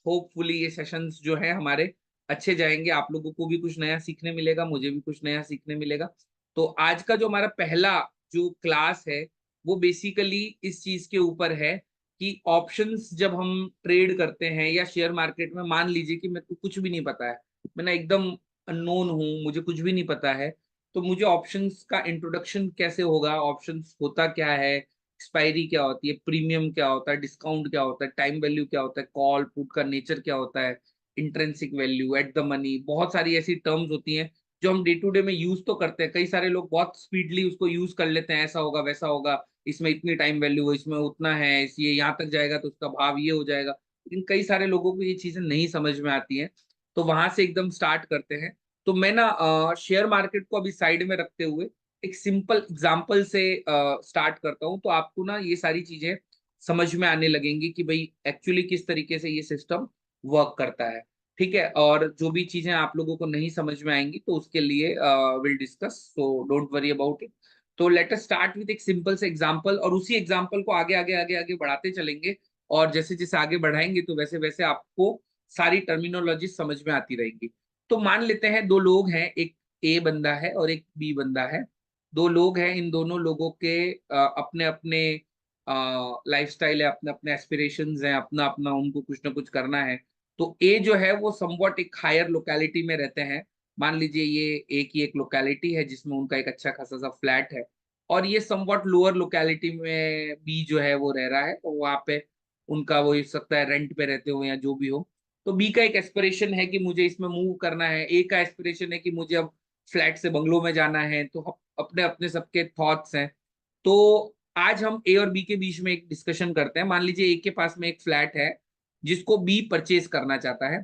Hopefully ये sessions जो है हमारे अच्छे जाएंगे, आप लोगों को भी कुछ नया सीखने मिलेगा, मुझे भी कुछ नया सीखने मिलेगा। तो आज का जो हमारा पहला जो क्लास है वो बेसिकली इस चीज के ऊपर है कि ऑप्शंस जब हम ट्रेड करते हैं या शेयर मार्केट में, मान लीजिए कि मेरे को कुछ भी नहीं पता है, मैं ना एकदम अननोन हूँ, मुझे कुछ भी नहीं पता है, तो मुझे ऑप्शंस का इंट्रोडक्शन कैसे होगा, ऑप्शंस होता क्या है, एक्सपायरी क्या होती है, प्रीमियम क्या होता है, डिस्काउंट क्या होता है, टाइम वैल्यू क्या होता है, कॉल पुट का नेचर क्या होता है, intrinsic value, at the money, बहुत सारी ऐसी टर्म्स होती हैं जो हम डे टू डे में यूज तो करते हैं। कई सारे लोग बहुत स्पीडली उसको यूज कर लेते हैं, ऐसा होगा वैसा होगा, इसमें इतनी टाइम वैल्यू है, इसमें उतना है, इस ये यहाँ तक जाएगा तो उसका भाव ये हो जाएगा। लेकिन कई सारे लोगों को ये चीजें नहीं समझ में आती हैं, तो वहां से एकदम स्टार्ट करते हैं। तो मैं ना शेयर मार्केट को अभी साइड में रखते हुए एक सिंपल एग्जांपल से स्टार्ट करता हूँ, तो आपको ना ये सारी चीजें समझ में आने लगेंगी कि भाई एक्चुअली किस तरीके से ये सिस्टम वर्क करता है। ठीक है, और जो भी चीजें आप लोगों को नहीं समझ में आएंगी तो उसके लिए will discuss, so don't worry about it. तो लेट अस स्टार्ट विद एक सिंपल से एग्जांपल, और उसी एग्जांपल को आगे आगे आगे आगे बढ़ाते चलेंगे। और जैसे जैसे आगे बढ़ाएंगे तो वैसे वैसे आपको सारी टर्मिनोलॉजी समझ में आती रहेगी। तो मान लेते हैं दो लोग हैं, एक ए बंदा है और एक बी बंदा है। दो लोग हैं, इन दोनों लोगों के अपने अपने लाइफस्टाइल है, अपने अपने एस्पिरेशंस हैं, अपना अपना उनको कुछ ना कुछ करना है। तो ए जो है वो समवॉट एक हायर लोकेलिटी में रहते हैं। मान लीजिए ये ए की एक लोकेलिटी है जिसमें उनका एक अच्छा खासा सा फ्लैट है, और ये समवॉट लोअर लोकेलिटी में बी जो है वो रह रहा है, तो वहां पे उनका वो हो सकता है रेंट पे रहते हो या जो भी हो। तो बी का एक एस्पिरेशन है कि मुझे इसमें मूव करना है, ए का एस्पिरेशन है कि मुझे अब फ्लैट से बंगलो में जाना है। तो अपने अपने सबके थॉट्स हैं। तो आज हम ए और बी के बीच में एक डिस्कशन करते हैं। मान लीजिए ए के पास में एक फ्लैट है जिसको बी परचेज करना चाहता है।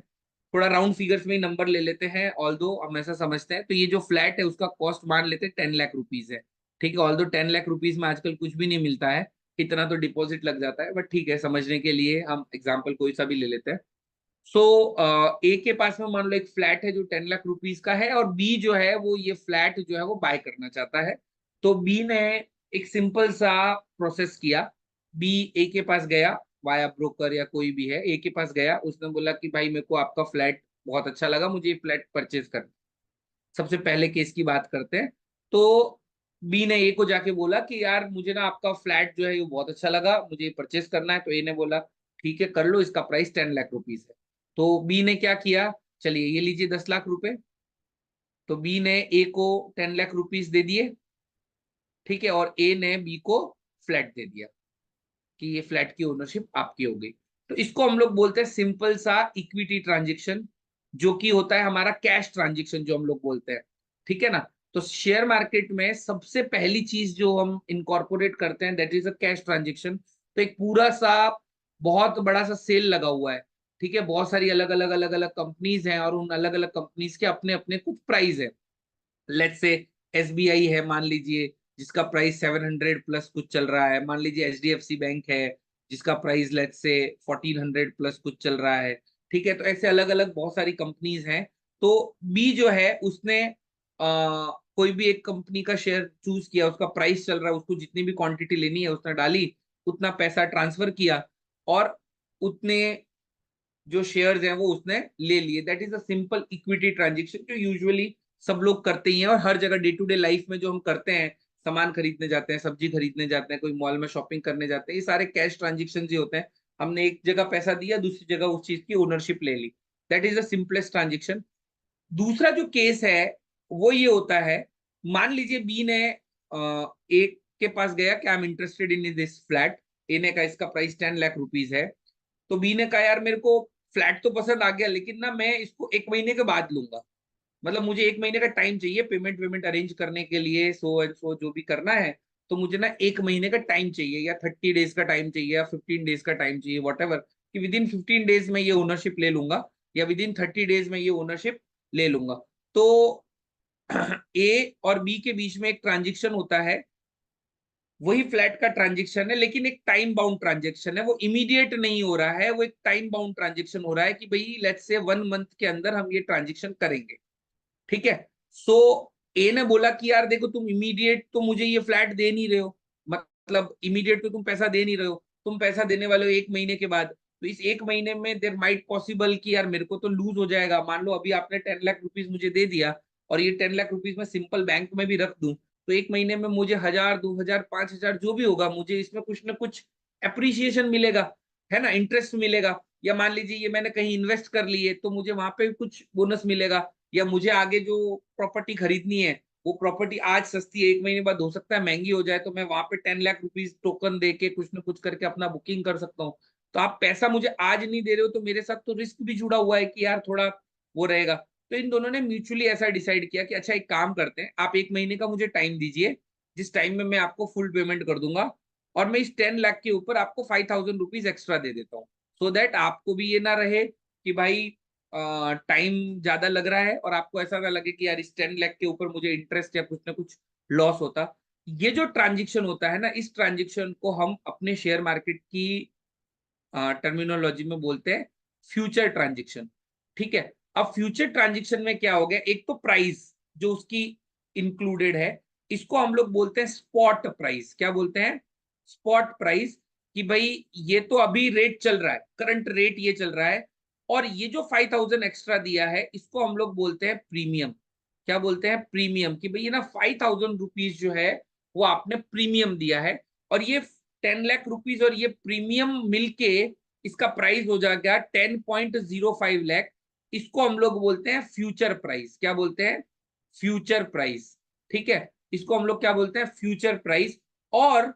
थोड़ा राउंड फिगर्स में ही नंबर ले लेते हैं, ऑल दो हम ऐसा समझते हैं। तो ये जो फ्लैट है उसका कॉस्ट मान लेते हैं 10 लाख रुपीज है। ठीक है, ऑल दो 10 लाख रुपीज में आजकल कुछ भी नहीं मिलता है, इतना तो डिपॉजिट लग जाता है, बट ठीक है समझने के लिए हम एग्जाम्पल कोई सा भी ले लेते हैं। सो ए के पास में मान लो एक फ्लैट है जो 10 लाख रुपीज का है, और बी जो है वो ये फ्लैट जो है वो बाय करना चाहता है। तो बी ने एक सिंपल सा प्रोसेस किया। बी ए के पास गया, वाया ब्रोकर या कोई भी है, ए के पास गया, उसने बोला कि भाई मेरे को आपका फ्लैट बहुत अच्छा लगा, मुझे ये फ्लैट परचेज कर। सबसे पहले केस की बात करते हैं। तो बी ने ए को जाके बोला कि यार मुझे ना आपका फ्लैट जो है ये बहुत अच्छा लगा, मुझे परचेस करना है। तो ए ने बोला ठीक है कर लो, इसका प्राइस 10 लाख रुपीज है। तो बी ने क्या किया, चलिए ये लीजिए 10 लाख रुपए। तो बी ने ए को 10 लाख रुपीज दे दिए। ठीक है, और ए ने बी को फ्लैट दे दिया कि ये फ्लैट की ओनरशिप आपकी हो गई। तो इसको हम लोग बोलते हैं सिंपल सा इक्विटी ट्रांजेक्शन, जो कि होता है हमारा कैश ट्रांजेक्शन जो हम लोग बोलते हैं। ठीक है ना। तो शेयर मार्केट में सबसे पहली चीज जो हम इनकॉर्पोरेट करते हैं that is a cash transaction. तो एक पूरा सा बहुत बड़ा सा सेल लगा हुआ है। ठीक है, बहुत सारी अलग अलग कंपनीज हैं, और उन अलग अलग कंपनीज के अपने अपने कुछ प्राइस है। लेट्स से एसबीआई है मान लीजिए, जिसका प्राइस 700 प्लस कुछ चल रहा है। मान लीजिए एचडीएफसी बैंक है जिसका प्राइस लेट्स से 1400 प्लस कुछ चल रहा है। ठीक है, तो ऐसे अलग अलग बहुत सारी कंपनीज हैं। तो बी जो है उसने कोई भी एक कंपनी का शेयर चूज किया, उसका प्राइस चल रहा है, उसको जितनी भी क्वांटिटी लेनी है उसने डाली, उतना पैसा ट्रांसफर किया, और उतने जो शेयर्स हैं वो उसने ले लिए। That is a simple equity transaction जो यूजुअली सब लोग करते ही हैं, और हर जगह डे टू डे लाइफ में जो हम करते हैं, सामान खरीदने जाते हैं, सब्जी खरीदने जाते हैं, कोई मॉल में शॉपिंग करने जाते हैं, ये सारे कैश ट्रांजेक्शन ही होते हैं। हमने एक जगह पैसा दिया, दूसरी जगह उस चीज की ओनरशिप ले ली। That is the simplest transaction. दूसरा जो केस है वो ये होता है, मान लीजिए बी ने ए के पास गया कि I am interested in this flat. A ने कहा इसका प्राइस 10 लाख रुपीज है। तो बी ने कहा यार मेरे को फ्लैट तो पसंद आ गया, लेकिन ना मैं इसको 1 महीने के बाद लूंगा। मतलब मुझे 1 महीने का टाइम चाहिए पेमेंट वेमेंट अरेंज करने के लिए, सो एंड सो जो भी करना है। तो मुझे ना 1 महीने का टाइम चाहिए, या 30 डेज का टाइम चाहिए, या 15 डेज का टाइम चाहिए, वट एवर, कि विद इन 15 डेज में ये ओनरशिप ले लूंगा, या विद इन 30 डेज में ये ओनरशिप ले लूंगा। तो ए और बी के बीच में एक ट्रांजेक्शन होता है, वही फ्लैट का ट्रांजेक्शन है, लेकिन एक टाइम बाउंड ट्रांजेक्शन है। वो इमीडिएट नहीं हो रहा है, वो एक टाइम बाउंड ट्रांजेक्शन हो रहा है कि भाई लेट्स से 1 मंथ के अंदर हम ये ट्रांजेक्शन करेंगे। ठीक है। सो ए ने बोला कि यार देखो तुम इमीडिएट तो मुझे ये फ्लैट दे नहीं रहे हो, मतलब इमीडिएट तो तुम पैसा दे नहीं रहे हो, तुम पैसा देने वाले हो 1 महीने के बाद। तो इस एक महीने में देर माइट पॉसिबल कि यार मेरे को तो लूज हो जाएगा। मान लो अभी आपने 10 लाख रुपीज मुझे दे दिया और ये 10 लाख रुपीज मैं सिंपल बैंक में भी रख दूं, तो एक महीने में मुझे 1000, 2000, 5000 जो भी होगा, मुझे इसमें कुछ ना कुछ अप्रिसिएशन मिलेगा, है ना, इंटरेस्ट मिलेगा। या मान लीजिए ये मैंने कहीं इन्वेस्ट कर लिए तो मुझे वहां पे कुछ बोनस मिलेगा। या मुझे आगे जो प्रॉपर्टी खरीदनी है, वो प्रॉपर्टी आज सस्ती है, एक महीने बाद हो सकता है महंगी हो जाए, तो मैं वहां पे 10 लाख रुपीज टोकन दे के कुछ ना कुछ करके अपना बुकिंग कर सकता हूँ। तो आप पैसा मुझे आज नहीं दे रहे हो, तो मेरे साथ तो रिस्क भी जुड़ा हुआ है कि यार थोड़ा वो रहेगा। तो इन दोनों ने म्यूचुअली ऐसा डिसाइड किया कि अच्छा एक काम करते हैं, आप एक महीने का मुझे टाइम दीजिए, जिस टाइम में मैं आपको फुल पेमेंट कर दूंगा, और मैं इस 10 लाख के ऊपर आपको 5000 रुपीज एक्स्ट्रा दे देता हूँ, सो दैट आपको भी ये ना रहे कि भाई टाइम ज्यादा लग रहा है और आपको ऐसा ना लगे कि यार इस 10 लाख के ऊपर मुझे इंटरेस्ट या कुछ ना कुछ लॉस होता। ये जो ट्रांजेक्शन होता है ना, इस ट्रांजेक्शन को हम अपने शेयर मार्केट की टर्मिनोलॉजी में बोलते हैं फ्यूचर ट्रांजेक्शन। ठीक है। अब फ्यूचर ट्रांजेक्शन में क्या हो गया, एक तो प्राइस जो उसकी इंक्लूडेड है, इसको हम लोग बोलते हैं स्पॉट प्राइस। क्या बोलते हैं? Spot price. कि भाई ये तो अभी रेट चल रहा है, करंट रेट ये चल रहा है, और ये जो 5000 एक्स्ट्रा दिया है इसको हम लोग बोलते हैं प्रीमियम। क्या बोलते हैं? प्रीमियम। कि भाई ये ना 5000 रुपीज जो है वो आपने प्रीमियम दिया है, और ये 10 लाख रुपीज और ये प्रीमियम मिलके इसका प्राइस हो जाएगा 10.05 लाख। इसको हम लोग बोलते हैं फ्यूचर प्राइस। क्या बोलते हैं? Future price. ठीक है, इसको हम लोग क्या बोलते हैं? Future price. और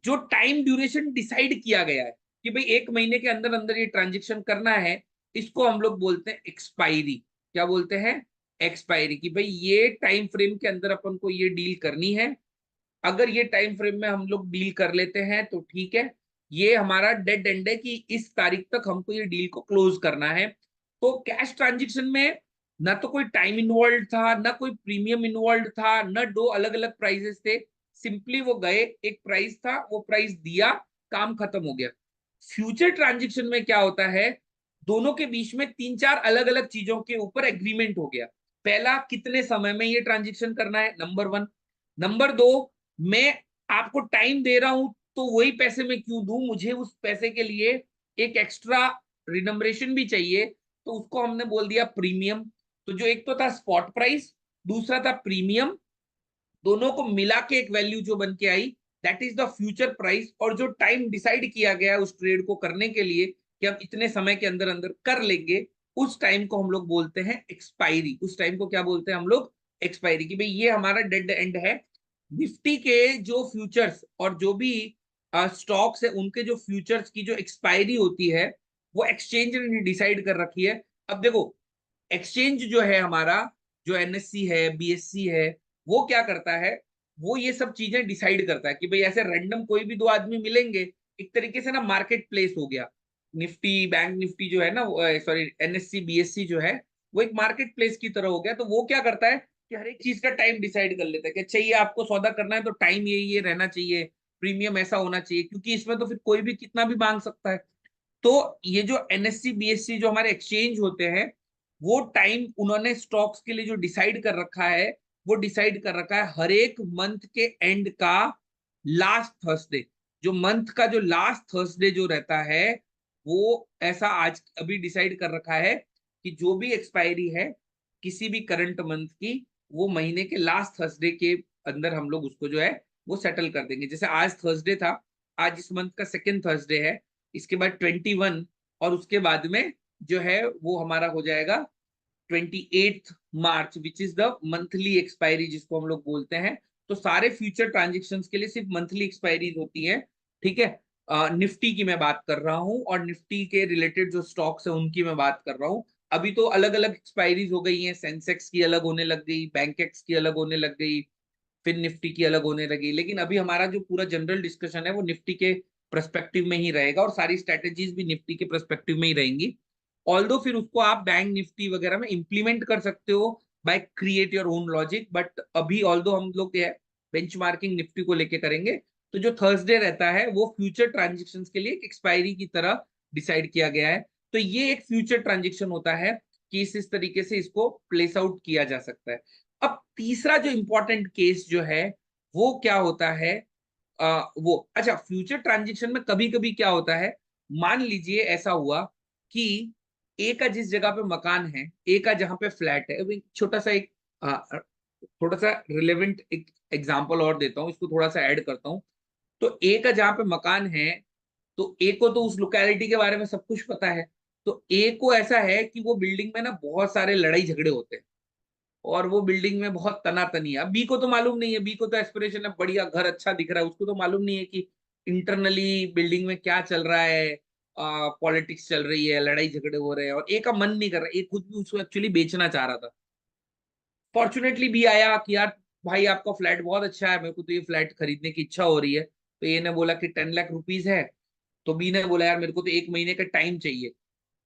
जो टाइम ड्यूरेशन डिसाइड किया गया है कि भाई एक महीने के अंदर अंदर ये ट्रांजेक्शन करना है, इसको हम लोग बोलते हैं एक्सपायरी। क्या बोलते हैं? एक्सपायरी। कि भाई ये टाइम फ्रेम के अंदर अपन को ये डील करनी है, अगर ये टाइम फ्रेम में हम लोग डील कर लेते हैं तो ठीक है, ये हमारा डेड एंड है कि इस तारीख तक हमको ये डील को क्लोज करना है। तो कैश ट्रांजेक्शन में ना तो कोई टाइम इन्वॉल्व था, ना कोई प्रीमियम इन्वॉल्व था, ना दो अलग अलग प्राइसेस थे। सिंपली वो गए, एक प्राइस था, वो प्राइस दिया, काम खत्म हो गया। फ्यूचर ट्रांजेक्शन में क्या होता है, दोनों के बीच में तीन चार अलग अलग चीजों के ऊपर एग्रीमेंट हो गया। पहला, कितने समय में ये ट्रांजेक्शन करना है, नंबर वन। नंबर दो, मैं आपको टाइम दे रहा हूं तो वही पैसे मैं क्यों दूं, मुझे उस पैसे के लिए एक एक्स्ट्रा रिनमरेशन भी चाहिए, तो उसको हमने बोल दिया प्रीमियम। तो जो एक तो था स्पॉट प्राइस, दूसरा था प्रीमियम, दोनों को मिला के एक वैल्यू जो बन के आई, that is the future price. और जो टाइम डिसाइड किया गया उस ट्रेड को करने के लिए कि हम इतने समय के अंदर अंदर कर लेंगे, उस टाइम को हम लोग बोलते हैं एक्सपायरी। उस टाइम को क्या बोलते हैं हम लोग? एक्सपायरी। कि भाई ये हमारा डेड एंड है। निफ्टी के जो फ्यूचर्स और जो भी स्टॉक्स है, उनके जो फ्यूचर्स की जो एक्सपायरी होती है, वो एक्सचेंज ने डिसाइड कर रखी है। अब देखो, एक्सचेंज जो है हमारा, जो एनएससी है, बीएससी है, वो क्या करता है, वो ये सब चीजें डिसाइड करता है कि भाई ऐसे रैंडम कोई भी दो आदमी मिलेंगे, एक तरीके से ना मार्केट प्लेस हो गया। निफ्टी, बैंक निफ्टी जो है ना, सॉरी एनएससी बीएससी जो है, वो एक मार्केट प्लेस की तरह हो गया। तो वो क्या करता है कि हर एक चीज का टाइम डिसाइड कर लेता है कि अच्छा ये आपको सौदा करना है तो टाइम ये रहना चाहिए, प्रीमियम ऐसा होना चाहिए, क्योंकि इसमें तो फिर कोई भी कितना भी मांग सकता है। तो ये जो एनएससी बीएससी जो हमारे एक्सचेंज होते हैं, वो टाइम उन्होंने स्टॉक्स के लिए जो डिसाइड कर रखा है, वो डिसाइड कर रखा है हर एक मंथ के एंड का लास्ट थर्सडे। जो मंथ का जो लास्ट थर्सडे जो रहता है, वो ऐसा आज अभी डिसाइड कर रखा है कि जो भी एक्सपायरी है किसी भी करंट मंथ की, वो महीने के लास्ट थर्सडे के अंदर हम लोग उसको जो है वो सेटल कर देंगे। जैसे आज थर्सडे था, आज इस मंथ का सेकेंड थर्सडे है, इसके बाद 21, और उसके बाद में जो है वो हमारा हो जाएगा 28 March, which is the monthly expiry जिसको हम लोग बोलते हैं। तो सारे फ्यूचर ट्रांजेक्शन के लिए सिर्फ मंथली एक्सपायरी होती है। ठीक है। निफ्टी की मैं बात कर रहा हूँ, और निफ्टी के रिलेटेड जो स्टॉक्स है उनकी मैं बात कर रहा हूँ। अभी तो अलग अलग एक्सपायरीज हो गई हैं, सेंसेक्स की अलग होने लग गई, बैंकेक्स की अलग होने लग गई, फिर निफ्टी की अलग होने लगी। लेकिन अभी हमारा जो पूरा जनरल डिस्कशन है वो निफ्टी के परस्पेक्टिव में ही रहेगा, और सारी स्ट्रेटेजीज भी निफ्टी के परस्पेक्टिव में ही रहेंगी। ऑल्दो फिर उसको आप बैंक निफ्टी वगैरह में इंप्लीमेंट कर सकते हो by create your own logic, but अभी ऑल्दो हम लोग बेंचमार्किंग निफ्टी को लेके करेंगे। तो जो थर्सडे रहता है वो फ्यूचर ट्रांजेक्शन के लिए एक एक्सपायरी की तरह डिसाइड किया गया है। तो ये एक फ्यूचर ट्रांजेक्शन होता है कि इस तरीके से इसको प्लेस आउट किया जा सकता है। अब तीसरा जो इंपॉर्टेंट केस जो है वो क्या होता है, वो अच्छा, फ्यूचर ट्रांजेक्शन में कभी कभी क्या होता है, मान लीजिए ऐसा हुआ कि ए का जिस जगह पे मकान है, ए का जहां पे फ्लैट है, अभी छोटा सा एक थोड़ा सा रिलेवेंट एक एग्जांपल और देता हूँ, इसको थोड़ा सा ऐड करता हूँ। तो ए का जहां पे मकान है, तो ए को तो उस लोकेलिटी के बारे में सब कुछ पता है। तो ए को ऐसा है कि वो बिल्डिंग में ना बहुत सारे लड़ाई झगड़े होते हैं, और वो बिल्डिंग में बहुत तनातनी है। अब बी को तो मालूम नहीं है, बी को तो एस्पिरेशन है बढ़िया घर अच्छा दिख रहा है, उसको तो मालूम नहीं है कि इंटरनली बिल्डिंग में क्या चल रहा है, पॉलिटिक्स चल रही है, लड़ाई झगड़े हो रहे हैं, और ए का मन नहीं कर रहा, ए खुद भी उसको एक्चुअली बेचना चाह रहा था। फॉर्चुनेटली बी आया कि यार भाई आपका फ्लैट बहुत अच्छा है, मेरे को तो ये फ्लैट खरीदने की इच्छा हो रही है। तो ए ने बोला कि 10 लाख रुपीज है। तो बी ने बोला यार मेरे को तो 1 महीने का टाइम चाहिए।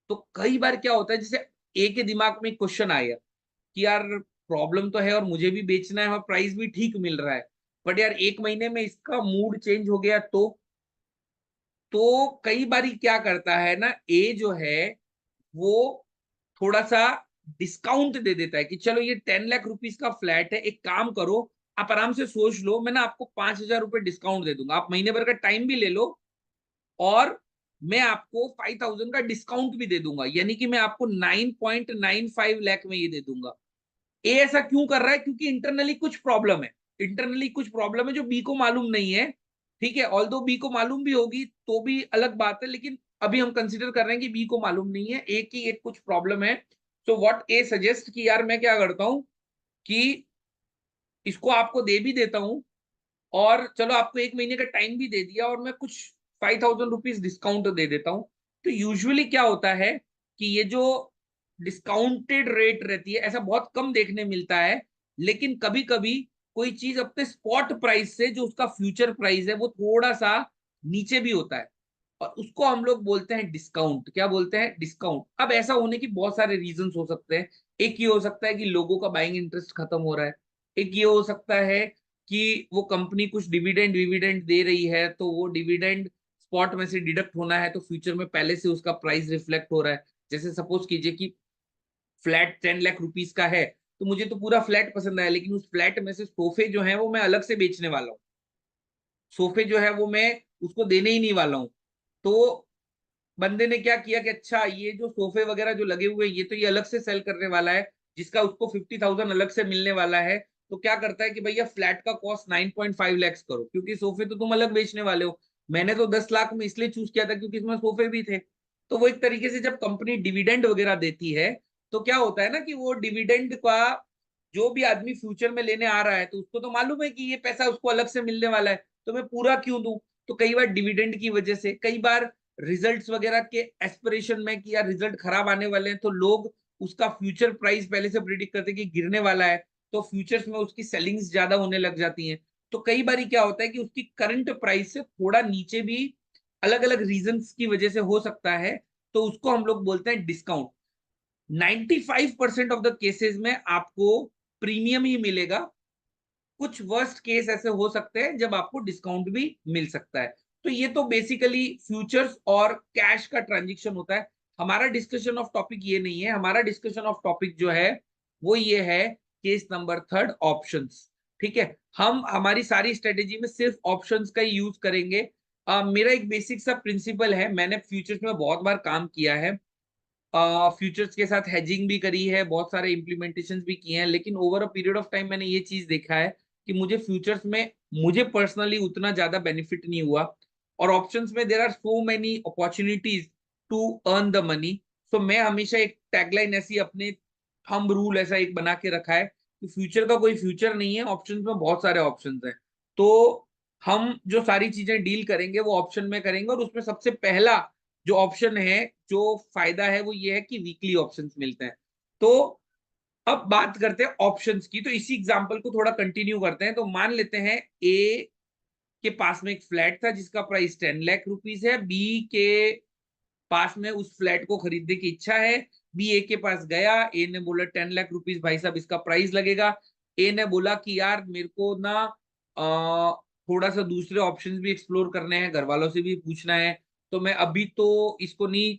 तो कई बार क्या होता है, जैसे ए के दिमाग में एक क्वेश्चन आया कि यार प्रॉब्लम तो है और मुझे भी बेचना है और प्राइस भी ठीक मिल रहा है, बट यार 1 महीने में इसका मूड चेंज हो गया तो कई बार क्या करता है ना, ए जो है वो थोड़ा सा डिस्काउंट दे देता है कि चलो ये 10 लाख रुपीज का फ्लैट है, एक काम करो, आप आराम से सोच लो, मैं ना आपको 5,000 रुपए डिस्काउंट दे दूंगा, आप महीने भर का टाइम भी ले लो, और मैं आपको 5,000 का डिस्काउंट भी दे दूंगा, यानी कि मैं आपको 9.95 लाख में ये दे दूंगा। ए ऐसा क्यों कर रहा है? क्योंकि इंटरनली कुछ प्रॉब्लम है, इंटरनली कुछ प्रॉब्लम है जो बी को मालूम नहीं है। ठीक है, ऑल्दो बी को मालूम भी होगी तो भी अलग बात है, लेकिन अभी हम कंसीडर कर रहे हैं कि बी को मालूम नहीं है, ए की एक कुछ प्रॉब्लम है। सो व्हाट ए सजेस्ट कि यार मैं क्या करता हूं कि इसको आपको दे भी देता हूं, और चलो आपको 1 महीने का टाइम भी दे दिया, और मैं कुछ 5,000 रुपीज डिस्काउंट दे देता हूँ। तो यूजुअली क्या होता है कि ये जो डिस्काउंटेड रेट रहती है, ऐसा बहुत कम देखने मिलता है, लेकिन कभी कभी कोई चीज अपने स्पॉट प्राइस से जो उसका फ्यूचर प्राइस है वो थोड़ा सा नीचे भी होता है, और उसको हम लोग बोलते हैं डिस्काउंट। क्या बोलते हैं? डिस्काउंट। अब ऐसा होने की बहुत सारे रीजंस हो सकते हैं। एक ये हो सकता है कि लोगों का बाइंग इंटरेस्ट खत्म हो रहा है। एक ये हो सकता है कि वो कंपनी कुछ डिविडेंड विविडेंड दे रही है, तो वो डिविडेंड स्पॉट में से डिडक्ट होना है, तो फ्यूचर में पहले से उसका प्राइस रिफ्लेक्ट हो रहा है। जैसे सपोज कीजिए कि फ्लैट 10 लाख रुपीज का है, तो मुझे तो पूरा फ्लैट पसंद आया, लेकिन उस फ्लैट में से सोफे जो है वो मैं अलग से बेचने वाला हूँ, सोफे जो है वो मैं उसको देने ही नहीं वाला हूँ। तो बंदे ने क्या किया कि अच्छा ये जो सोफे वगैरह जो लगे हुए हैं ये तो ये अलग से सेल करने वाला है, जिसका उसको 50,000 अलग से मिलने वाला है। तो क्या करता है कि भैया फ्लैट का कॉस्ट 9.5 लाख करो, क्योंकि सोफे तो तुम अलग बेचने वाले हो। मैंने तो 10 लाख में इसलिए चूज किया था क्योंकि इसमें सोफे भी थे। तो वो एक तरीके से जब कंपनी डिविडेंड वगैरह देती है, तो क्या होता है ना कि वो डिविडेंड का जो भी आदमी फ्यूचर में लेने आ रहा है, तो उसको तो मालूम है कि ये पैसा उसको अलग से मिलने वाला है, तो मैं पूरा क्यों दूं। तो कई बार डिविडेंड की वजह से, कई बार रिजल्ट्स वगैरह के एस्पिरेशन में कि यार रिजल्ट खराब आने वाले हैं, तो लोग उसका फ्यूचर प्राइस पहले से प्रिडिक्ट करते हैं कि गिरने वाला है, तो फ्यूचर्स में उसकी सेलिंग्स ज्यादा होने लग जाती हैं। तो कई बार क्या होता है कि उसकी करंट प्राइस से थोड़ा नीचे भी अलग अलग रीजंस की वजह से हो सकता है, तो उसको हम लोग बोलते हैं डिस्काउंट। 95% ऑफ द केसेस में आपको प्रीमियम ही मिलेगा। कुछ वर्स्ट केस ऐसे हो सकते हैं जब आपको डिस्काउंट भी मिल सकता है। तो ये तो बेसिकली फ्यूचर्स और कैश का ट्रांजेक्शन होता है। हमारा डिस्कशन ऑफ टॉपिक ये नहीं है, हमारा डिस्कशन ऑफ टॉपिक जो है वो ये है, केस नंबर थर्ड, ऑप्शंस। ठीक है, हम हमारी सारी स्ट्रेटेजी में सिर्फ ऑप्शंस का ही यूज करेंगे। मेरा एक बेसिक सा प्रिंसिपल है, मैंने फ्यूचर्स में बहुत बार काम किया है, फ्यूचर्स के साथ हेजिंग भी करी है, बहुत सारे इंप्लीमेंटेशन भी किए हैं, लेकिन over a period of time मैंने ये चीज देखा है कि मुझे फ्यूचर्स में मुझे पर्सनली उतना ज्यादा बेनिफिट नहीं हुआ। और ऑप्शंस में there are so many opportunities to earn the money. So मैं हमेशा एक टैगलाइन ऐसी अपने थंब रूल ऐसा एक बना के रखा है कि फ्यूचर का कोई फ्यूचर नहीं है, ऑप्शंस में बहुत सारे ऑप्शंस हैं। तो हम जो सारी चीजें डील करेंगे वो ऑप्शन में करेंगे, और उसमें सबसे पहला जो ऑप्शन है, जो फायदा है, वो ये है कि वीकली ऑप्शंस मिलते हैं। तो अब बात करते हैं ऑप्शंस की, तो इसी एग्जांपल को थोड़ा कंटिन्यू करते हैं। तो मान लेते हैं ए के पास में एक फ्लैट था जिसका प्राइस 10 लाख रुपीज है, बी के पास में उस फ्लैट को खरीदने की इच्छा है। बी ए के पास गया, ए ने बोला 10 लाख रुपीज भाई साहब इसका प्राइस लगेगा। ए ने बोला कि यार मेरे को ना थोड़ा सा दूसरे ऑप्शंस भी एक्सप्लोर करने हैं, घर वालों से भी पूछना है, तो मैं अभी तो इसको नहीं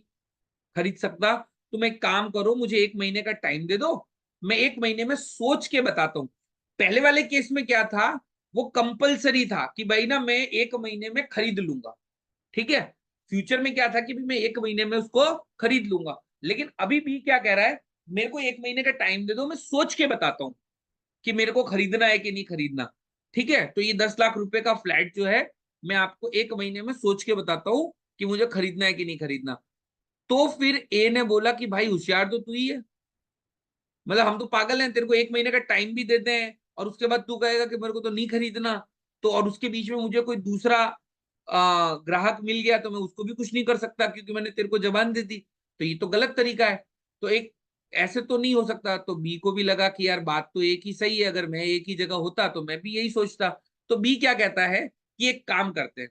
खरीद सकता। तुम एक काम करो, मुझे 1 महीने का टाइम दे दो, मैं 1 महीने में सोच के बताता हूँ। पहले वाले केस में क्या था, वो कंपलसरी था कि भाई ना मैं 1 महीने में खरीद लूंगा। ठीक है, फ्यूचर में क्या था कि भी मैं 1 महीने में उसको खरीद लूंगा, लेकिन अभी बी क्या कह रहा है, मेरे को 1 महीने का टाइम दे दो, मैं सोच के बताता हूँ कि मेरे को खरीदना है कि नहीं खरीदना। ठीक है, तो ये 10 लाख रुपए का फ्लैट जो है मैं आपको 1 महीने में सोच के बताता हूँ कि मुझे खरीदना है कि नहीं खरीदना। तो फिर ए ने बोला कि भाई होशियार तो तू ही है, मतलब हम तो पागल हैं, तेरे को 1 महीने का टाइम भी देते हैं और उसके बाद तू कहेगा कि मेरे को तो नहीं खरीदना। तो और उसके बीच में मुझे कोई दूसरा ग्राहक मिल गया तो मैं उसको भी कुछ नहीं कर सकता क्योंकि मैंने तेरे को जबान दे दी। तो ये तो गलत तरीका है। तो एक ऐसे तो नहीं हो सकता। तो बी को भी लगा कि यार बात तो एक ही सही है, अगर मैं एक ही जगह होता तो मैं भी यही सोचता। तो बी क्या कहता है कि एक काम करते हैं,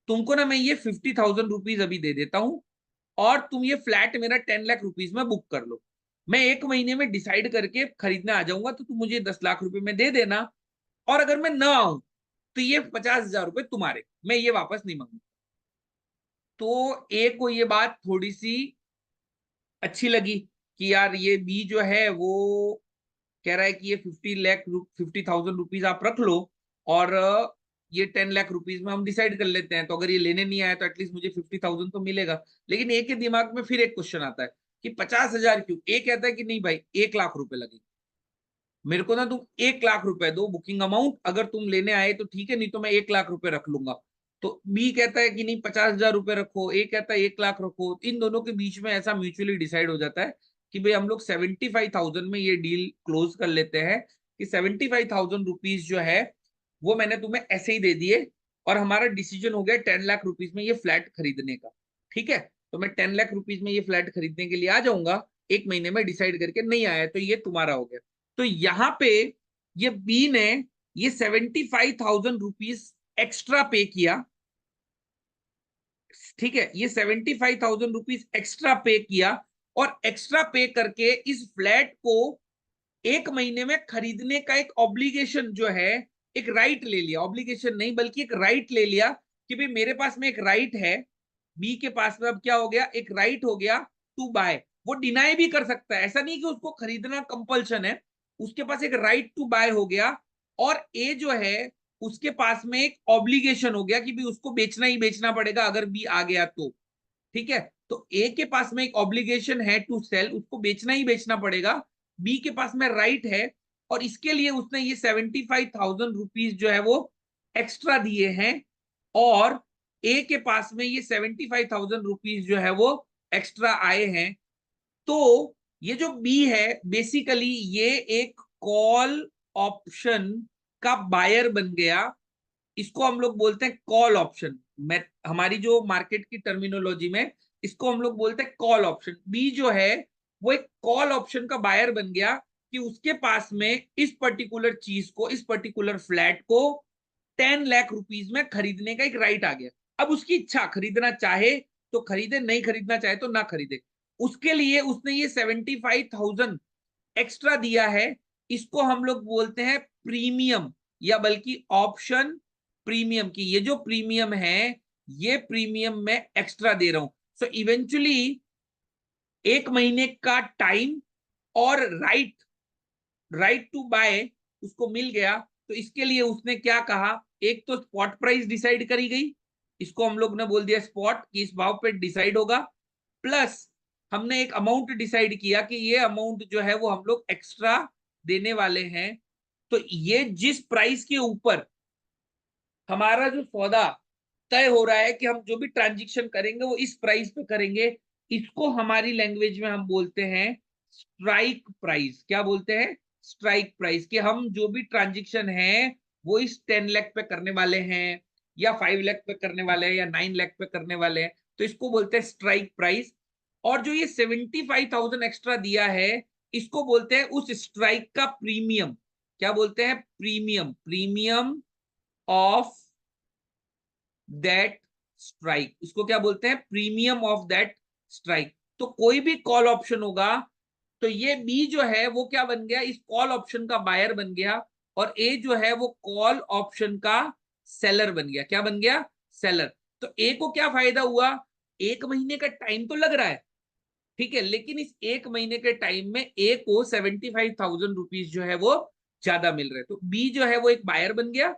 तुमको ना मैं ये 50,000 रुपीज अभी दे देता हूँ और तुम ये फ्लैट मेरा 10 लाख रुपीज में बुक कर लो। मैं 1 महीने में डिसाइड करके खरीदने आ जाऊंगा तो तुम मुझे 10 लाख रुपए में दे देना, और अगर मैं ना आऊं तो ये 50,000 रुपए तुम्हारे, मैं ये वापस नहीं मांगू। तो ए को ये बात थोड़ी सी अच्छी लगी कि यार ये बी जो है वो कह रहा है कि ये 50,000 रुपीज आप रख लो और ये 10 लाख रुपीज में हम डिसाइड कर लेते हैं। तो अगर ये लेने नहीं आया तो एटलीस्ट मुझे 50,000 तो मिलेगा। लेकिन एक के दिमाग में फिर एक क्वेश्चन आता है कि 50,000 क्यों। एक कहता है कि नहीं भाई 1 लाख रुपए लगेंगे, मेरे को ना तुम 1 लाख रुपए दो बुकिंग अमाउंट, अगर तुम लेने आए तो ठीक है, नहीं तो मैं 1 लाख रुपए रख लूंगा। तो बी कहता है कि नहीं 50,000 रुपए रखो, ए कहता है 1 लाख रखो। इन दोनों के बीच में ऐसा म्यूचुअली डिसाइड हो जाता है कि भाई हम लोग 75,000 में ये डील क्लोज कर लेते हैं कि 75,000 रुपीज जो है वो मैंने तुम्हें ऐसे ही दे दिए और हमारा डिसीजन हो गया 10 लाख रुपीज में ये फ्लैट खरीदने का। ठीक है, तो मैं 10 लाख रुपीज में ये फ्लैट खरीदने के लिए आ जाऊंगा, 1 महीने में डिसाइड करके नहीं आया तो ये तुम्हारा हो गया। तो यहां पे ये बी ने ये 75,000 रुपीज एक्स्ट्रा पे किया। ठीक है, ये 75,000 रुपीज एक्स्ट्रा पे किया और एक्स्ट्रा पे करके इस फ्लैट को 1 महीने में खरीदने का एक ऑब्लिगेशन जो है, एक राइट ले लिया। ऑब्लिगेशन नहीं बल्कि एक राइट ले लिया कि भाई मेरे पास में एक राइट है, बी के पास में अब क्या हो गया, एक राइट हो गया टू बाय। वो डिनाई भी कर सकता है, ऐसा नहीं कि उसको खरीदना कंपल्शन है, उसके पास एक राइट टू बाय हो गया। और ए जो है उसके पास में एक ऑब्लिगेशन हो गया कि भाई उसको बेचना ही बेचना पड़ेगा अगर बी आ गया तो। ठीक है, तो ए के पास में एक ऑब्लिगेशन है टू सेल, उसको बेचना ही बेचना पड़ेगा। बी के पास में राइट है और इसके लिए उसने ये 75,000 रुपीज जो है वो एक्स्ट्रा दिए हैं और ए के पास में ये 75,000 रुपीज जो है वो एक्स्ट्रा आए हैं। तो ये जो बी है बेसिकली ये एक कॉल ऑप्शन का बायर बन गया। इसको हम लोग बोलते हैं कॉल ऑप्शन। मैं हमारी जो मार्केट की टर्मिनोलॉजी में इसको हम लोग बोलते हैं कॉल ऑप्शन। बी जो है वो एक कॉल ऑप्शन का बायर बन गया कि उसके पास में इस पर्टिकुलर चीज को, इस पर्टिकुलर फ्लैट को 10 लाख रुपीज में खरीदने का एक राइट आ गया। अब उसकी इच्छा, खरीदना चाहे तो खरीदे, नहीं खरीदना चाहे तो ना खरीदे। उसके लिए उसने ये 75,000 एक्स्ट्रा दिया है। इसको हम लोग बोलते हैं प्रीमियम या बल्कि ऑप्शन प्रीमियम। की ये जो प्रीमियम है ये प्रीमियम मैं एक्स्ट्रा दे रहा हूं। सो इवेंचुअली 1 महीने का टाइम और राइट टू बाय उसको मिल गया। तो इसके लिए उसने क्या कहा, एक तो स्पॉट प्राइस डिसाइड करी गई, इसको हम लोग ने बोल दिया स्पॉट कि इस भाव पे डिसाइड होगा, प्लस हमने एक अमाउंट डिसाइड किया कि ये अमाउंट जो है वो हम लोग एक्स्ट्रा देने वाले हैं। तो ये जिस प्राइस के ऊपर हमारा जो सौदा तय हो रहा है कि हम जो भी ट्रांजेक्शन करेंगे वो इस प्राइस पे करेंगे, इसको हमारी लैंग्वेज में हम बोलते हैं स्ट्राइक प्राइस। क्या बोलते हैं, स्ट्राइक प्राइस। कि हम जो भी ट्रांजेक्शन है वो इस 10 लाख पे करने वाले हैं या 5 लाख पे करने वाले हैं या 9 लाख पे करने वाले हैं, तो इसको बोलते हैं स्ट्राइक प्राइस। और जो ये 75,000 एक्स्ट्रा दिया है इसको बोलते हैं उस स्ट्राइक का प्रीमियम। क्या बोलते हैं, premium, premium of that strike. इसको क्या बोलते हैं, प्रीमियम ऑफ दैट स्ट्राइक। तो कोई भी कॉल ऑप्शन होगा तो ये बी जो है वो क्या बन गया, इस कॉल ऑप्शन का बायर बन गया और ए जो है वो कॉल ऑप्शन का सेलर बन गया। क्या बन गया, सेलर। तो ए को क्या फायदा हुआ, 1 महीने का टाइम तो लग रहा है, ठीक है, लेकिन इस 1 महीने के टाइम में ए को 75,000 रुपीज जो है वो ज्यादा मिल रहे। तो बी जो है वो एक बायर बन गया,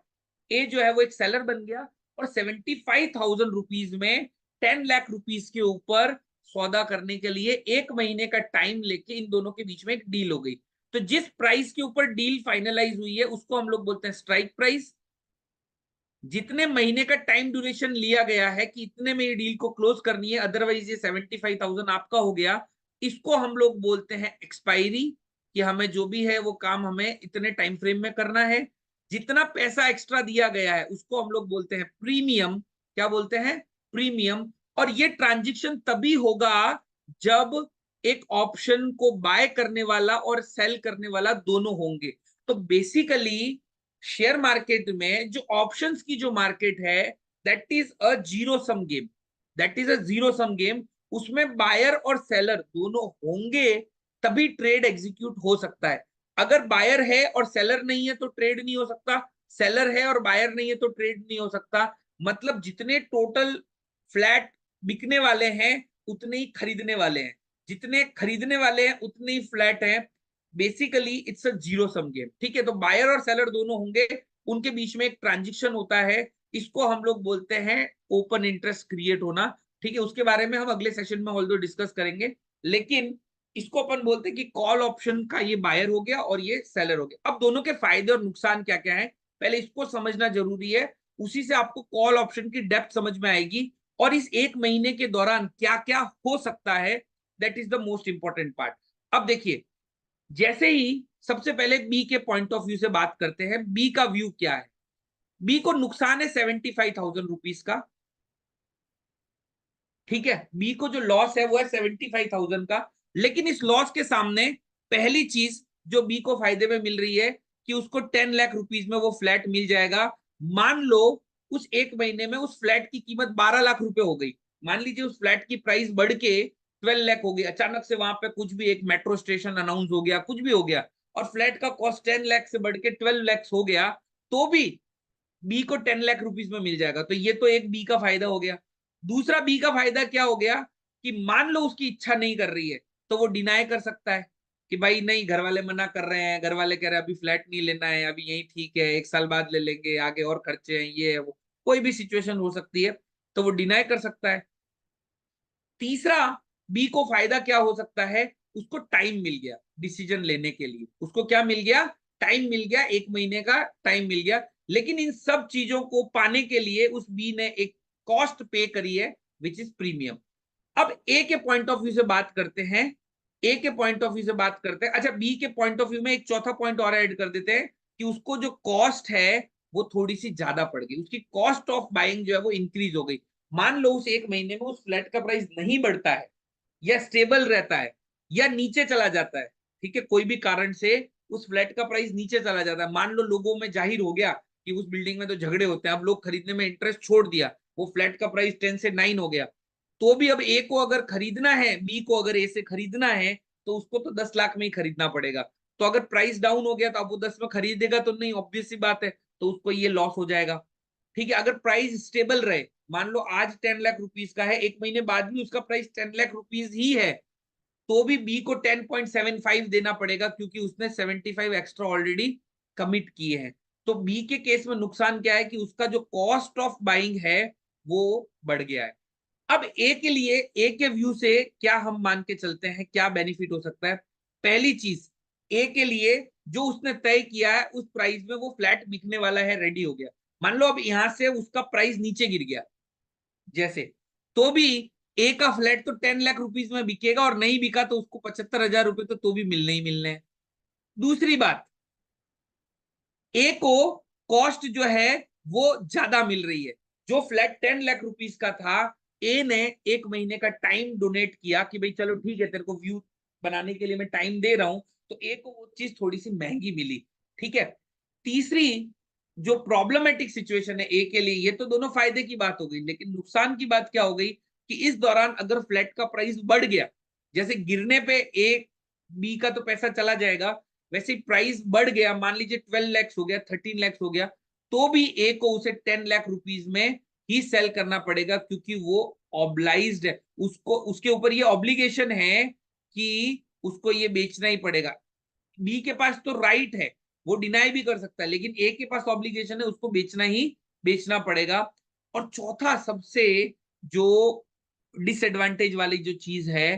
ए जो है वो एक सेलर बन गया और 75,000 रुपीज में 10 लाख रुपीस के ऊपर सौदा करने के लिए 1 महीने का टाइम लेके इन दोनों के बीच में एक डील हो गई। तो जिस प्राइस के ऊपर डील फाइनलाइज हुई है उसको हम लोग बोलते हैं स्ट्राइक प्राइस। जितने महीने का टाइम ड्यूरेशन लिया गया है कि इतने में ये डील को क्लोज करनी है, अदरवाइज ये 75,000 आपका हो गया, इसको हम लोग बोलते हैं एक्सपायरी, कि हमें जो भी है वो काम हमें इतने टाइम फ्रेम में करना है। जितना पैसा एक्स्ट्रा दिया गया है उसको हम लोग बोलते हैं प्रीमियम। क्या बोलते हैं? प्रीमियम। और ये ट्रांजेक्शन तभी होगा जब एक ऑप्शन को बाय करने वाला और सेल करने वाला दोनों होंगे। तो बेसिकली शेयर मार्केट में जो ऑप्शंस की जो मार्केट है, that is a zero sum game. That is a zero sum game. उसमें बायर और सेलर दोनों होंगे तभी ट्रेड एग्जीक्यूट हो सकता है। अगर बायर है और सेलर नहीं है तो ट्रेड नहीं हो सकता, सेलर है और बायर नहीं है तो ट्रेड नहीं हो सकता। मतलब जितने टोटल फ्लैट बिकने वाले हैं उतने ही खरीदने वाले हैं, जितने खरीदने वाले हैं उतने ही फ्लैट हैं। Basically it's a zero sum game. ठीक है, तो बायर और सेलर दोनों होंगे, उनके बीच में एक ट्रांजेक्शन होता है, इसको हम लोग बोलते हैं ओपन इंटरेस्ट क्रिएट होना। ठीक है, उसके बारे में हम अगले सेशन में ऑल्दो डिस्कस करेंगे, लेकिन इसको अपन बोलते हैं कि कॉल ऑप्शन का ये बायर हो गया और ये सेलर हो गया। अब दोनों के फायदे और नुकसान क्या क्या है पहले इसको समझना जरूरी है, उसी से आपको कॉल ऑप्शन की डेप्थ समझ में आएगी और इस एक महीने के दौरान क्या क्या हो सकता है, that is the most important part. अब देखिए, जैसे ही सबसे पहले बी के पॉइंट ऑफ व्यू से बात करते हैं, बी का व्यू क्या है। बी को नुकसान है 75,000 रुपीज का। ठीक है, बी को जो लॉस है वो है 75,000 का। लेकिन इस लॉस के सामने पहली चीज जो बी को फायदे में मिल रही है कि उसको 10 लाख रुपीज में वो फ्लैट मिल जाएगा। मान लो उस एक महीने में उस फ्लैट की कीमत 12 लाख रुपए हो गई। मान लीजिए उस फ्लैट की प्राइस बढ़ के 12 लाख हो गई, अचानक से वहां पे कुछ भी एक मेट्रो स्टेशन अनाउंस हो गया, कुछ भी हो गया और फ्लैट का कॉस्ट 10 लाख से बढ़ के 12 लाख हो गया, तो भी बी को 10 लाख रुपीज में मिल जाएगा। तो ये तो एक बी का फायदा हो गया। दूसरा बी का फायदा क्या हो गया कि मान लो उसकी इच्छा नहीं कर रही है तो वो डिनाई कर सकता है कि भाई नहीं, घर वाले मना कर रहे हैं, घर वाले कह रहे हैं अभी फ्लैट नहीं लेना है, अभी यही ठीक है, 1 साल बाद ले लेंगे, आगे और खर्चे हैं, ये है वो, कोई भी सिचुएशन हो सकती है, तो वो डिनाई कर सकता है। तीसरा बी को फायदा क्या हो सकता है, उसको टाइम मिल गया डिसीजन लेने के लिए। उसको क्या मिल गया? टाइम मिल गया, 1 महीने का टाइम मिल गया। लेकिन इन सब चीजों को पाने के लिए उस बी ने एक कॉस्ट पे करी है, विच इज प्रीमियम। अब ए के पॉइंट ऑफ व्यू से बात करते हैं। ए के पॉइंट ऑफ व्यू से बात करते हैं। अच्छा, बी के पॉइंट ऑफ व्यू में एक चौथा पॉइंट और ऐड कर देते हैं कि उसको जो कॉस्ट है वो थोड़ी सी ज्यादा पड़ गई, उसकी कॉस्ट ऑफ बाइंग जो है वो इंक्रीज हो गई। मान लो उस एक महीने में उस फ्लैट का प्राइस नहीं बढ़ता है या स्टेबल रहता है या नीचे चला जाता है। ठीक है, कोई भी कारण से उस फ्लैट का प्राइस नीचे चला जाता है, मान लो लोगों में जाहिर हो गया कि उस बिल्डिंग में तो झगड़े होते हैं, अब लोग खरीदने में इंटरेस्ट छोड़ दिया, वो फ्लैट का प्राइस 10 से 9 हो गया, तो भी अब ए को अगर खरीदना है, बी को अगर ए से खरीदना है तो उसको तो 10 लाख में ही खरीदना पड़ेगा। तो अगर प्राइस डाउन हो गया तो अब वो 10 में खरीदेगा तो नहीं, ऑब्वियस सी बात है, तो उसको ये लॉस हो जाएगा। ठीक है, अगर प्राइस स्टेबल रहे, मान लो आज 10 लाख रुपीज का है, एक महीने बाद भी उसका प्राइस 10 लाख रुपीज ही है, तो भी बी को 10.75 देना पड़ेगा क्योंकि उसने 75 एक्स्ट्रा ऑलरेडी कमिट किए हैं। तो बी के केस में नुकसान क्या है कि उसका जो कॉस्ट ऑफ बाइंग है वो बढ़ गया है। अब ए के लिए, ए के व्यू से क्या हम मान के चलते हैं, क्या बेनिफिट हो सकता है। पहली चीज, ए के लिए जो उसने तय किया है उस प्राइस में वो फ्लैट बिकने वाला है, रेडी हो गया। मान लो अब यहां से उसका प्राइस नीचे गिर गया जैसे, तो भी ए का फ्लैट तो 10 लाख रुपीज में बिकेगा और नहीं बिका तो उसको 75,000 रुपए तो भी मिलने ही मिलने हैं। दूसरी बात, ए को कॉस्ट जो है वो ज्यादा मिल रही है। जो फ्लैट 10 लाख रुपीज का था, ए ने 1 महीने का टाइम डोनेट किया कि भाई चलो ठीक है, तेरे को व्यू बनाने के लिए मैं टाइम दे रहा हूं, तो ए को वो चीज थोड़ी सी महंगी मिली। ठीक है, तीसरी जो प्रॉब्लमेटिक सिचुएशन है ए के लिए, ये तो दोनों फायदे की बात हो गई, लेकिन नुकसान की बात क्या हो गई कि इस दौरान अगर फ्लैट का प्राइस बढ़ गया, जैसे गिरने पे ए बी का तो पैसा चला जाएगा, वैसे प्राइस बढ़ गया, मान लीजिए 12 लाख हो गया, 13 लाख हो गया, तो भी ए को उसे 10 लाख रुपीज में ही सेल करना पड़ेगा क्योंकि वो ऑब्लाइज्ड है, उसको उसके ऊपर ये ऑब्लिगेशन है कि उसको ये बेचना ही पड़ेगा। बी के पास तो राइट है, वो डिनाई भी कर सकता है, लेकिन ए के पास ऑब्लिगेशन है, उसको बेचना ही बेचना पड़ेगा। और चौथा सबसे जो डिसएडवांटेज वाली जो चीज है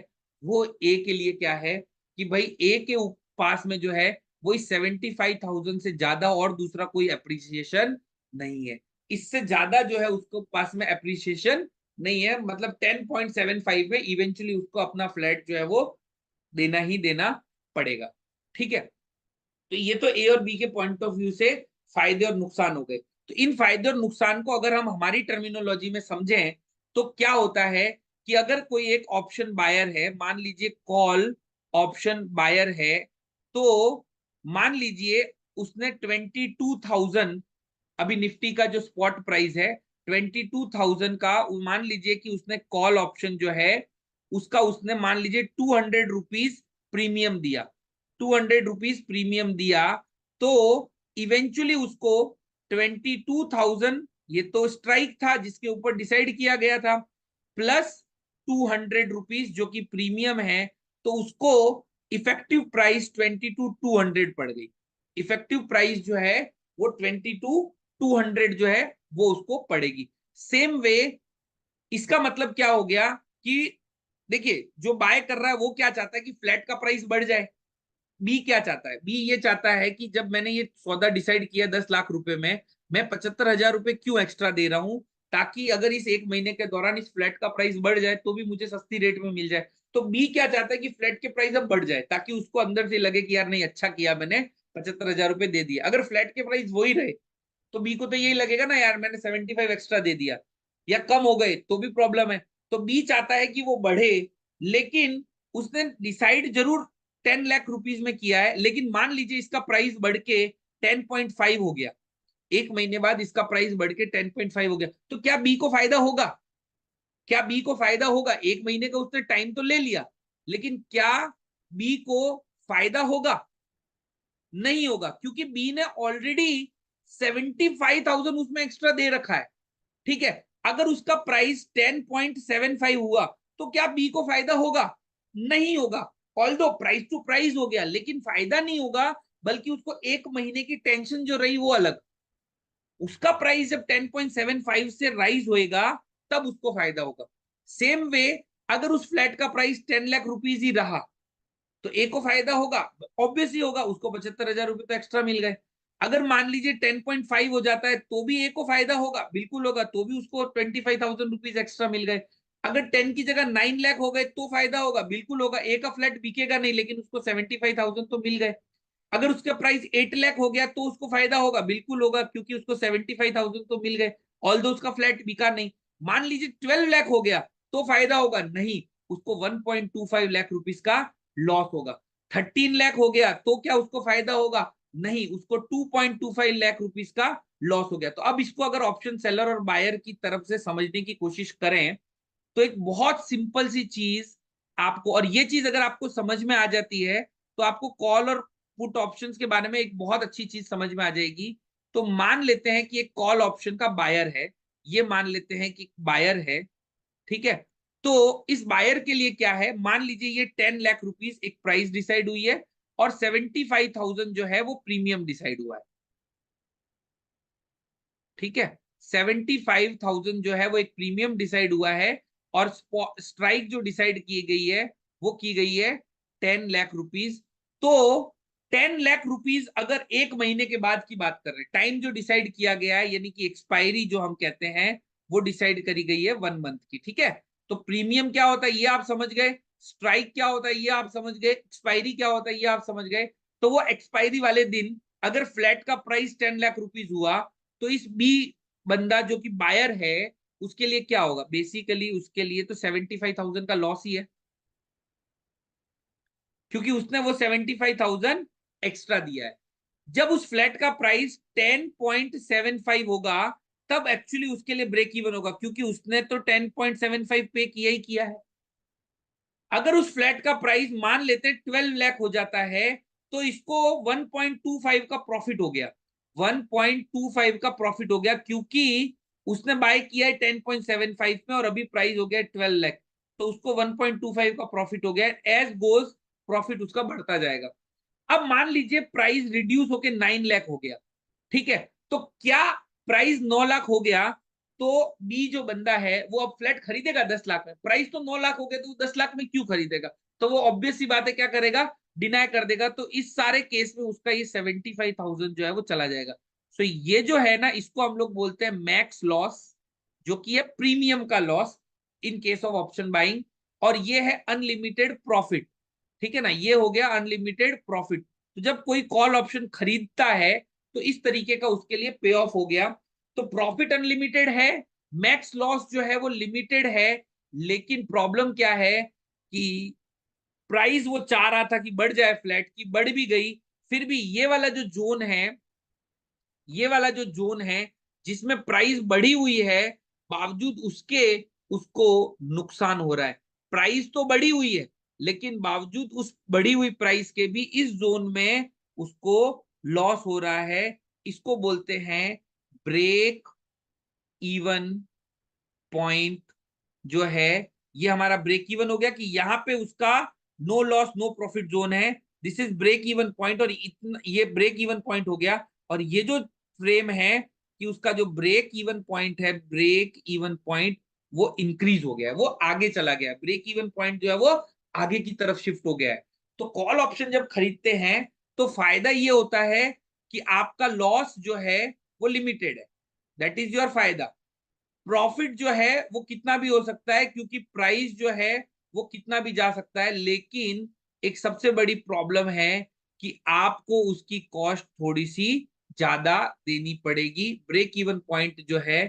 वो ए के लिए क्या है कि भाई ए के पास में जो है वही 75,000 से ज्यादा और दूसरा कोई अप्रिसिएशन नहीं है। इससे ज्यादा जो है उसको पास में अप्रिसिएशन नहीं है, मतलब 10.75 है, इवेंचुअली उसको अपना फ्लैट जो है वो देना ही देना पड़ेगा। ठीक है, तो ये तो ए और बी के पॉइंट ऑफ व्यू से फायदे और नुकसान हो गए। तो इन फायदे और नुकसान को अगर हम हमारी टर्मिनोलॉजी में समझें तो क्या होता है कि अगर कोई एक ऑप्शन बायर है, मान लीजिए कॉल ऑप्शन बायर है, तो मान लीजिए उसने 22,000, अभी निफ्टी का जो स्पॉट प्राइस है 22,000 का, मान लीजिए कि उसने कॉल ऑप्शन जो है उसका उसने मान लीजिए 200 रुपीज प्रीमियम दिया, 200 रुपीज प्रीमियम दिया, तो इवेंचुअली उसको 22,000, ये तो स्ट्राइक था जिसके ऊपर डिसाइड किया गया था, प्लस 200 रुपीज जो कि प्रीमियम है, तो उसको इफेक्टिव प्राइस 22,200 पड़ गई। इफेक्टिव प्राइस जो है वो 22,200 जो है वो उसको पड़ेगी। सेम वे इसका मतलब क्या हो गया कि देखिए जो बाय कर रहा है वो क्या चाहता है कि फ्लैट का प्राइस बढ़ जाए। बी क्या चाहता है, बी ये चाहता है कि जब मैंने ये सौदा डिसाइड किया 10 लाख रुपए में, मैं 75,000 रुपए क्यों एक्स्ट्रा दे रहा हूं, ताकि अगर इस एक महीने के दौरान इस फ्लैट का प्राइस बढ़ जाए तो भी मुझे सस्ती रेट में मिल जाए। तो बी क्या चाहता है कि फ्लैट के प्राइस अब बढ़ जाए ताकि उसको अंदर से लगे कि यार नहीं अच्छा किया मैंने 75,000 रुपए दे दिया। अगर फ्लैट के प्राइस वही रहे तो बी को तो यही लगेगा ना यार मैंने 75 एक्स्ट्रा दे दिया, या कम हो गए तो भी प्रॉब्लम है। तो बी चाहता है कि वो बढ़े, लेकिन उसने डिसाइड जरूर 10 लाख रुपीज में किया है, लेकिन मान लीजिए इसका प्राइस बढ़ के 10.5 हो गया, एक महीने बाद इसका प्राइस बढ़ के 10.5 हो गया, तो क्या बी को फायदा होगा? क्या बी को फायदा होगा? एक महीने का उसने टाइम तो ले लिया, लेकिन क्या बी को फायदा होगा? नहीं होगा, क्योंकि बी ने ऑलरेडी 75,000 उसमें एक्स्ट्रा दे रखा है। ठीक है, अगर उसका प्राइस 10.75 हुआ तो क्या बी को फायदा होगा? नहीं होगा। ऑल्दो प्राइस टू प्राइस हो गया, लेकिन फायदा नहीं होगा, बल्कि उसको एक महीने की टेंशन जो रही वो अलग। उसका प्राइस जब 10.75 से राइज होएगा तब उसको फायदा होगा। सेम वे अगर उस फ्लैट का प्राइस 10 लाख रुपीज ही रहा तो ए को फायदा होगा, ऑब्वियस ही होगा, उसको 75,000 रुपए तो एक्स्ट्रा मिल गए। अगर मान लीजिए 10.5 हो जाता है तो भी ए को फायदा होगा, बिल्कुल होगा, तो भी उसको 25,000 रुपीज एक्स्ट्रा मिल गए। अगर 10 की जगह 9 लाख हो गए तो फायदा होगा, बिल्कुल होगा, ए का फ्लैट बिकेगा नहीं लेकिन उसको 75,000 तो मिल गए। अगर उसका प्राइस 8 लाख हो गया तो उसको फायदा होगा, बिल्कुल होगा, क्योंकि उसको 75,000 तो मिल गए, ऑल दो उसका फ्लैट बिका नहीं। मान लीजिए 12 लाख हो गया तो फायदा होगा नहीं, उसको 1.25 लाख रुपीज का लॉस होगा। 13 लाख हो गया तो क्या उसको फायदा होगा? नहीं, उसको 2.25 लाख रुपीज का लॉस हो गया। तो अब इसको अगर ऑप्शन सेलर और बायर की तरफ से समझने की कोशिश करें तो एक बहुत सिंपल सी चीज आपको, और ये चीज अगर आपको समझ में आ जाती है तो आपको कॉल और पुट ऑप्शंस के बारे में एक बहुत अच्छी चीज समझ में आ जाएगी। तो मान लेते हैं कि एक कॉल ऑप्शन का बायर है, ये मान लेते हैं कि बायर है, ठीक है। तो इस बायर के लिए क्या है, मान लीजिए ये 10 लाख रुपीज एक प्राइस डिसाइड हुई है और 75,000 जो है वो प्रीमियम डिसाइड हुआ है। ठीक है, 75,000 जो है वो एक प्रीमियम डिसाइड हुआ है, और स्ट्राइक जो डिसाइड की गई है वो की गई है 10 लाख रुपीज। तो 10 लाख रुपीज अगर एक महीने के बाद की बात कर रहे हैं, टाइम जो डिसाइड किया गया है यानी कि एक्सपायरी जो हम कहते हैं वो डिसाइड करी गई है 1 मंथ की। ठीक है, तो प्रीमियम क्या होता है ये आप समझ गए, स्ट्राइक क्या होता है ये आप समझ गए, एक्सपायरी क्या होता है ये आप समझ गए। तो वो एक्सपायरी वाले दिन अगर फ्लैट का प्राइस 10 लाख रुपीज हुआ तो इस बी बंदा जो कि बायर है उसके लिए क्या होगा, बेसिकली उसके लिए तो 75,000 का लॉस ही है, क्योंकि उसने वो 75,000 एक्स्ट्रा दिया है। जब उस फ्लैट का प्राइस 10.75 होगा तब एक्चुअली उसके लिए ब्रेक इवन होगा, क्योंकि उसने तो 10.75 पे किया ही किया है। अगर उस फ्लैट का प्राइस मान लेते 12 लाख हो जाता है तो इसको 1.25 का प्रॉफिट हो गया, 1.25 का प्रॉफिट हो गया, क्योंकि उसने बाय किया है 10.75 में और अभी प्राइस हो गया 12 लाख, तो उसको 1.25 का प्रॉफिट हो गया। एज गोज प्रॉफिट उसका बढ़ता जाएगा। अब मान लीजिए प्राइस रिड्यूस होके 9 लाख हो गया, ठीक है, तो क्या प्राइस 9 लाख हो गया तो बी जो बंदा है वो अब फ्लैट खरीदेगा 10 लाख में, प्राइस तो 9 लाख हो गया, तो 10 लाख में क्यों खरीदेगा? तो वो ऑब्वियस सी बात है क्या करेगा, डिनाई कर देगा। तो इस सारे केस में उसका ये 75,000 जो है वो चला जाएगा। सो ये जो है ना, इसको हम लोग बोलते हैं मैक्स लॉस, जो कि है प्रीमियम का loss in case of option buying. और ये है अनलिमिटेड प्रॉफिट, ठीक है ना, ये हो गया अनलिमिटेड प्रॉफिट। तो जब कोई कॉल ऑप्शन खरीदता है तो इस तरीके का उसके लिए पे ऑफ हो गया। तो प्रॉफिट अनलिमिटेड है, मैक्स लॉस जो है वो लिमिटेड है। लेकिन प्रॉब्लम क्या है कि प्राइस वो चाह रहा था कि बढ़ जाए फ्लैट की, बढ़ भी गई, फिर भी ये वाला जो जोन है, ये वाला जो जोन है जिसमें प्राइस बढ़ी हुई है, बावजूद उसके उसको नुकसान हो रहा है। प्राइस तो बढ़ी हुई है, लेकिन बावजूद उस बढ़ी हुई प्राइस के भी इस जोन में उसको लॉस हो रहा है। इसको बोलते हैं ब्रेक इवन पॉइंट जो है, ये हमारा ब्रेक इवन हो गया कि यहाँ पे उसका no loss no profit zone है। This is break even point, और इतना ये ब्रेक इवन पॉइंट हो गया। और ये जो फ्रेम है कि उसका जो ब्रेक इवन पॉइंट है, ब्रेक इवन पॉइंट वो इंक्रीज हो गया है, वो आगे चला गया है, ब्रेक इवन पॉइंट जो है वो आगे की तरफ शिफ्ट हो गया है। तो कॉल ऑप्शन जब खरीदते हैं तो फायदा ये होता है कि आपका लॉस जो है वो लिमिटेड है, दैट इज योर फायदा। प्रॉफिट जो है वो कितना भी हो सकता है, क्योंकि प्राइस जो है वो कितना भी जा सकता है। लेकिन एक सबसे बड़ी प्रॉब्लम है कि आपको उसकी कॉस्ट थोड़ी सी ज्यादा देनी पड़ेगी। ब्रेक इवन पॉइंट जो है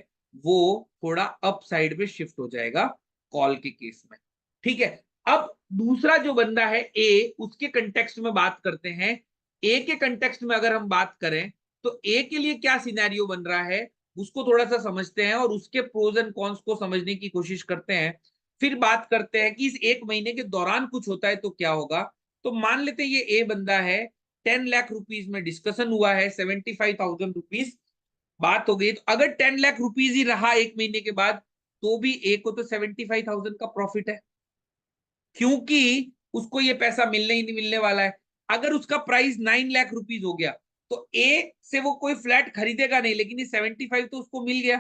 वो थोड़ा अप साइड में शिफ्ट हो जाएगा कॉल के केस में, ठीक है। अब दूसरा जो बंदा है ए, उसके कंटेक्स्ट में बात करते हैं। ए के कंटेक्स्ट में अगर हम बात करें तो ए के लिए क्या सिनेरियो बन रहा है उसको थोड़ा सा समझते हैं, और उसके प्रोज एंड कॉन्स को समझने की कोशिश करते हैं। फिर बात करते हैं कि इस एक महीने के दौरान कुछ होता है तो क्या होगा। तो मान लेते हैं ये ए बंदा है, 10 लाख रुपीज में डिस्कशन हुआ है, 75,000 रुपीज बात हो गई। तो अगर 10 लाख रुपीज ही रहा एक महीने के बाद, तो भी ए को तो 75,000 का प्रॉफिट है, क्योंकि उसको ये पैसा मिलने ही नहीं मिलने वाला है। अगर उसका प्राइस 9 लाख रुपीज हो गया तो ए से वो कोई फ्लैट खरीदेगा नहीं, लेकिन ये 75 तो उसको मिल गया।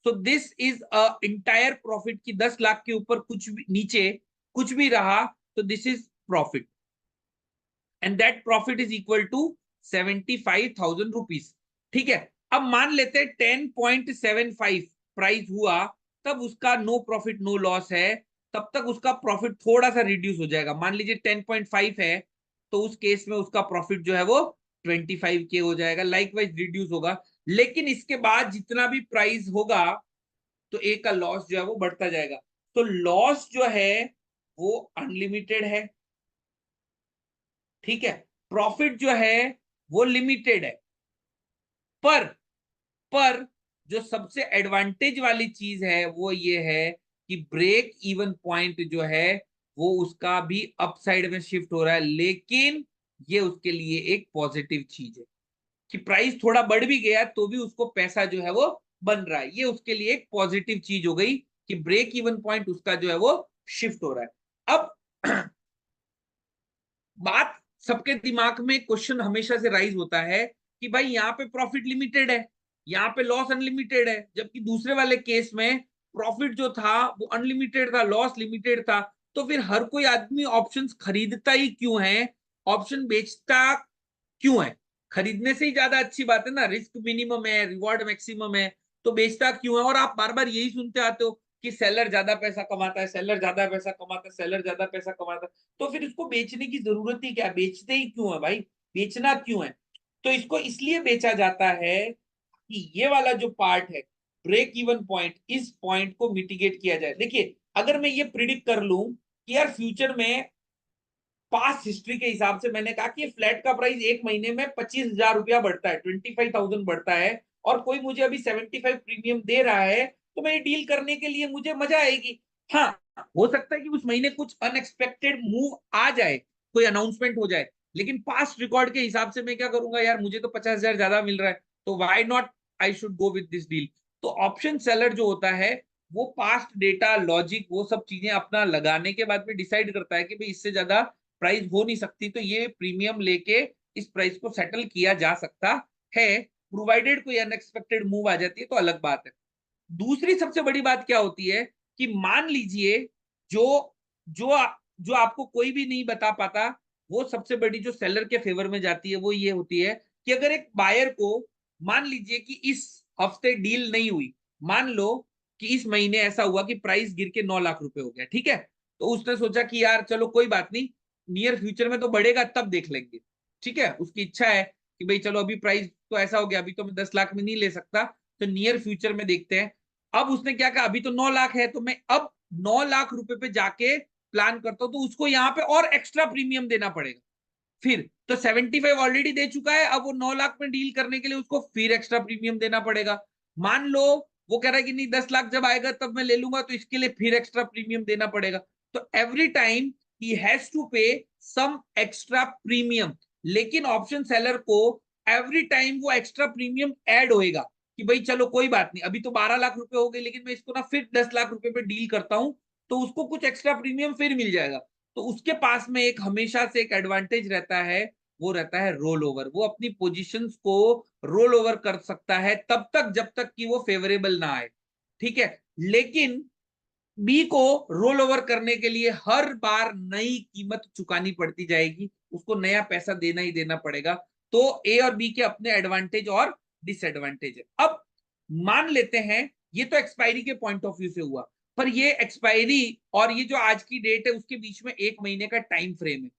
So this is a entire profit की 10 लाख के ऊपर कुछ भी नीचे कुछ भी रहा तो this is profit, and that profit is equal to 75,000 rupees, ठीक है। अब मान लेते हैं 10.75 प्राइस हुआ, तब उसका नो प्रॉफिट नो लॉस है, तब तक उसका प्रॉफिट थोड़ा सा रिड्यूस हो जाएगा। मान लीजिए 10.5 है, तो उस केस में उसका प्रॉफिट जो है वो 25K हो जाएगा, लाइकवाइज रिड्यूस होगा। लेकिन इसके बाद जितना भी प्राइस होगा तो ए का लॉस जो है वो बढ़ता जाएगा। तो लॉस जो है वो अनलिमिटेड है, ठीक है। प्रॉफिट जो है वो लिमिटेड है। पर पर जो सबसे एडवांटेज वाली चीज है वो ये है कि ब्रेक इवन पॉइंट जो है वो उसका भी अपसाइड में शिफ्ट हो रहा है। लेकिन ये उसके लिए एक पॉजिटिव चीज है कि प्राइस थोड़ा बढ़ भी गया तो भी उसको पैसा जो है वो बन रहा है। ये उसके लिए एक पॉजिटिव चीज हो गई कि ब्रेक इवन पॉइंट उसका जो है वो शिफ्ट हो रहा है। अब बात सबके दिमाग में क्वेश्चन हमेशा से राइज होता है कि भाई यहाँ पे प्रॉफिट लिमिटेड है, यहाँ पे लॉस अनलिमिटेड है, जबकि दूसरे वाले केस में प्रॉफिट जो था वो अनलिमिटेड था, लॉस लिमिटेड था। तो फिर हर कोई आदमी ऑप्शंस खरीदता ही क्यों है, ऑप्शन बेचता क्यों है? खरीदने से ही ज्यादा अच्छी बात है ना, रिस्क मिनिमम है, रिवॉर्ड मैक्सिमम है, तो बेचता क्यों है? और आप बार बार यही सुनते आते हो कि सेलर ज्यादा पैसा कमाता है, सेलर ज्यादा पैसा कमाता है, सेलर ज्यादा पैसा कमाता है। तो फिर इसको बेचने की जरूरत ही क्या, बेचते ही क्यों है भाई, बेचना क्यों है? तो इसको इसलिए बेचा जाता है कि ये वाला जो पार्ट है, ब्रेक इवन पॉइंट, इस पॉइंट को मिटिगेट किया जाए। देखिए, अगर मैं ये प्रिडिक्ट कर लूं कि यार फ्यूचर में पास्ट हिस्ट्री के हिसाब से मैंने कहा कि फ्लैट का प्राइस एक महीने में 25,000 रुपया बढ़ता है, 25,000 बढ़ता है, और कोई मुझे अभी 75 प्रीमियम दे रहा है, तो मैं ये डील करने के लिए मुझे मजा आएगी। हाँ, हो सकता है कि उस महीने कुछ अनएक्सपेक्टेड मूव आ जाए, कोई अनाउंसमेंट हो जाए, लेकिन पास्ट रिकॉर्ड के हिसाब से मैं क्या करूंगा, यार मुझे तो 50,000 ज्यादा मिल रहा है, तो why not, I should go with this deal. तो ऑप्शन सेलर जो होता है वो पास्ट डेटा लॉजिक वो सब चीजें अपना लगाने के बाद में डिसाइड करता है कि भाई इससे ज्यादा प्राइस हो नहीं सकती, तो ये प्रीमियम लेके इस प्राइस को सेटल किया जा सकता है, प्रोवाइडेड कोई अनएक्सपेक्टेड मूव आ जाती है तो अलग बात है। दूसरी सबसे बड़ी बात क्या होती है कि मान लीजिए जो जो जो आपको कोई भी नहीं बता पाता, वो सबसे बड़ी जो सेलर के फेवर में जाती है वो ये होती है कि अगर एक बायर को मान लीजिए कि इस हफ्ते डील नहीं हुई, मान लो कि इस महीने ऐसा हुआ कि प्राइस गिर के 9 लाख रुपए हो गया, ठीक है, तो उसने सोचा कि यार चलो कोई बात नहीं, नियर फ्यूचर में तो बढ़ेगा तब देख लेंगे, ठीक है, उसकी इच्छा है कि भाई चलो अभी प्राइस तो ऐसा हो गया, अभी तो मैं 10 लाख में नहीं ले सकता, तो नियर फ्यूचर में देखते हैं। अब उसने क्या कहा, अभी तो 9 लाख है, तो मैं अब 9 लाख रुपए पे जाके प्लान करता हूं, तो उसको यहाँ पे और एक्स्ट्रा प्रीमियम देना पड़ेगा। फिर तो 75 ऑलरेडी दे चुका है, अब वो 9 लाख में डील करने के लिए उसको फिर एक्स्ट्रा प्रीमियम देना पड़ेगा। मान लो वो कह रहा है कि नहीं 10 लाख जब आएगा तब मैं ले लूंगा, तो इसके लिए फिर एक्स्ट्रा प्रीमियम देना पड़ेगा। तो एवरी टाइम ही has to pay some extra premium. लेकिन ऑप्शन सेलर को एवरी टाइम वो एक्स्ट्रा प्रीमियम ऐड होएगा कि भाई चलो कोई बात नहीं, अभी तो 12 लाख रुपए हो गए, लेकिन मैं इसको ना फिर 10 लाख रुपए पे डील करता हूं, तो उसको कुछ एक्स्ट्रा प्रीमियम फिर मिल जाएगा। तो उसके पास में एक हमेशा से एक एडवांटेज रहता है, वो रहता है रोल ओवर। वो अपनी पोजीशंस को रोल ओवर कर सकता है तब तक जब तक कि वो फेवरेबल ना आए, ठीक है। लेकिन बी को रोल ओवर करने के लिए हर बार नई कीमत चुकानी पड़ती जाएगी, उसको नया पैसा देना ही देना पड़ेगा। तो ए और बी के अपने एडवांटेज और डिसएडवांटेज है। अब मान लेते हैं ये तो एक्सपायरी के पॉइंट ऑफ व्यू से हुआ, पर ये एक्सपायरी और ये जो आज की डेट है उसके बीच में 1 महीने का टाइम फ्रेम है,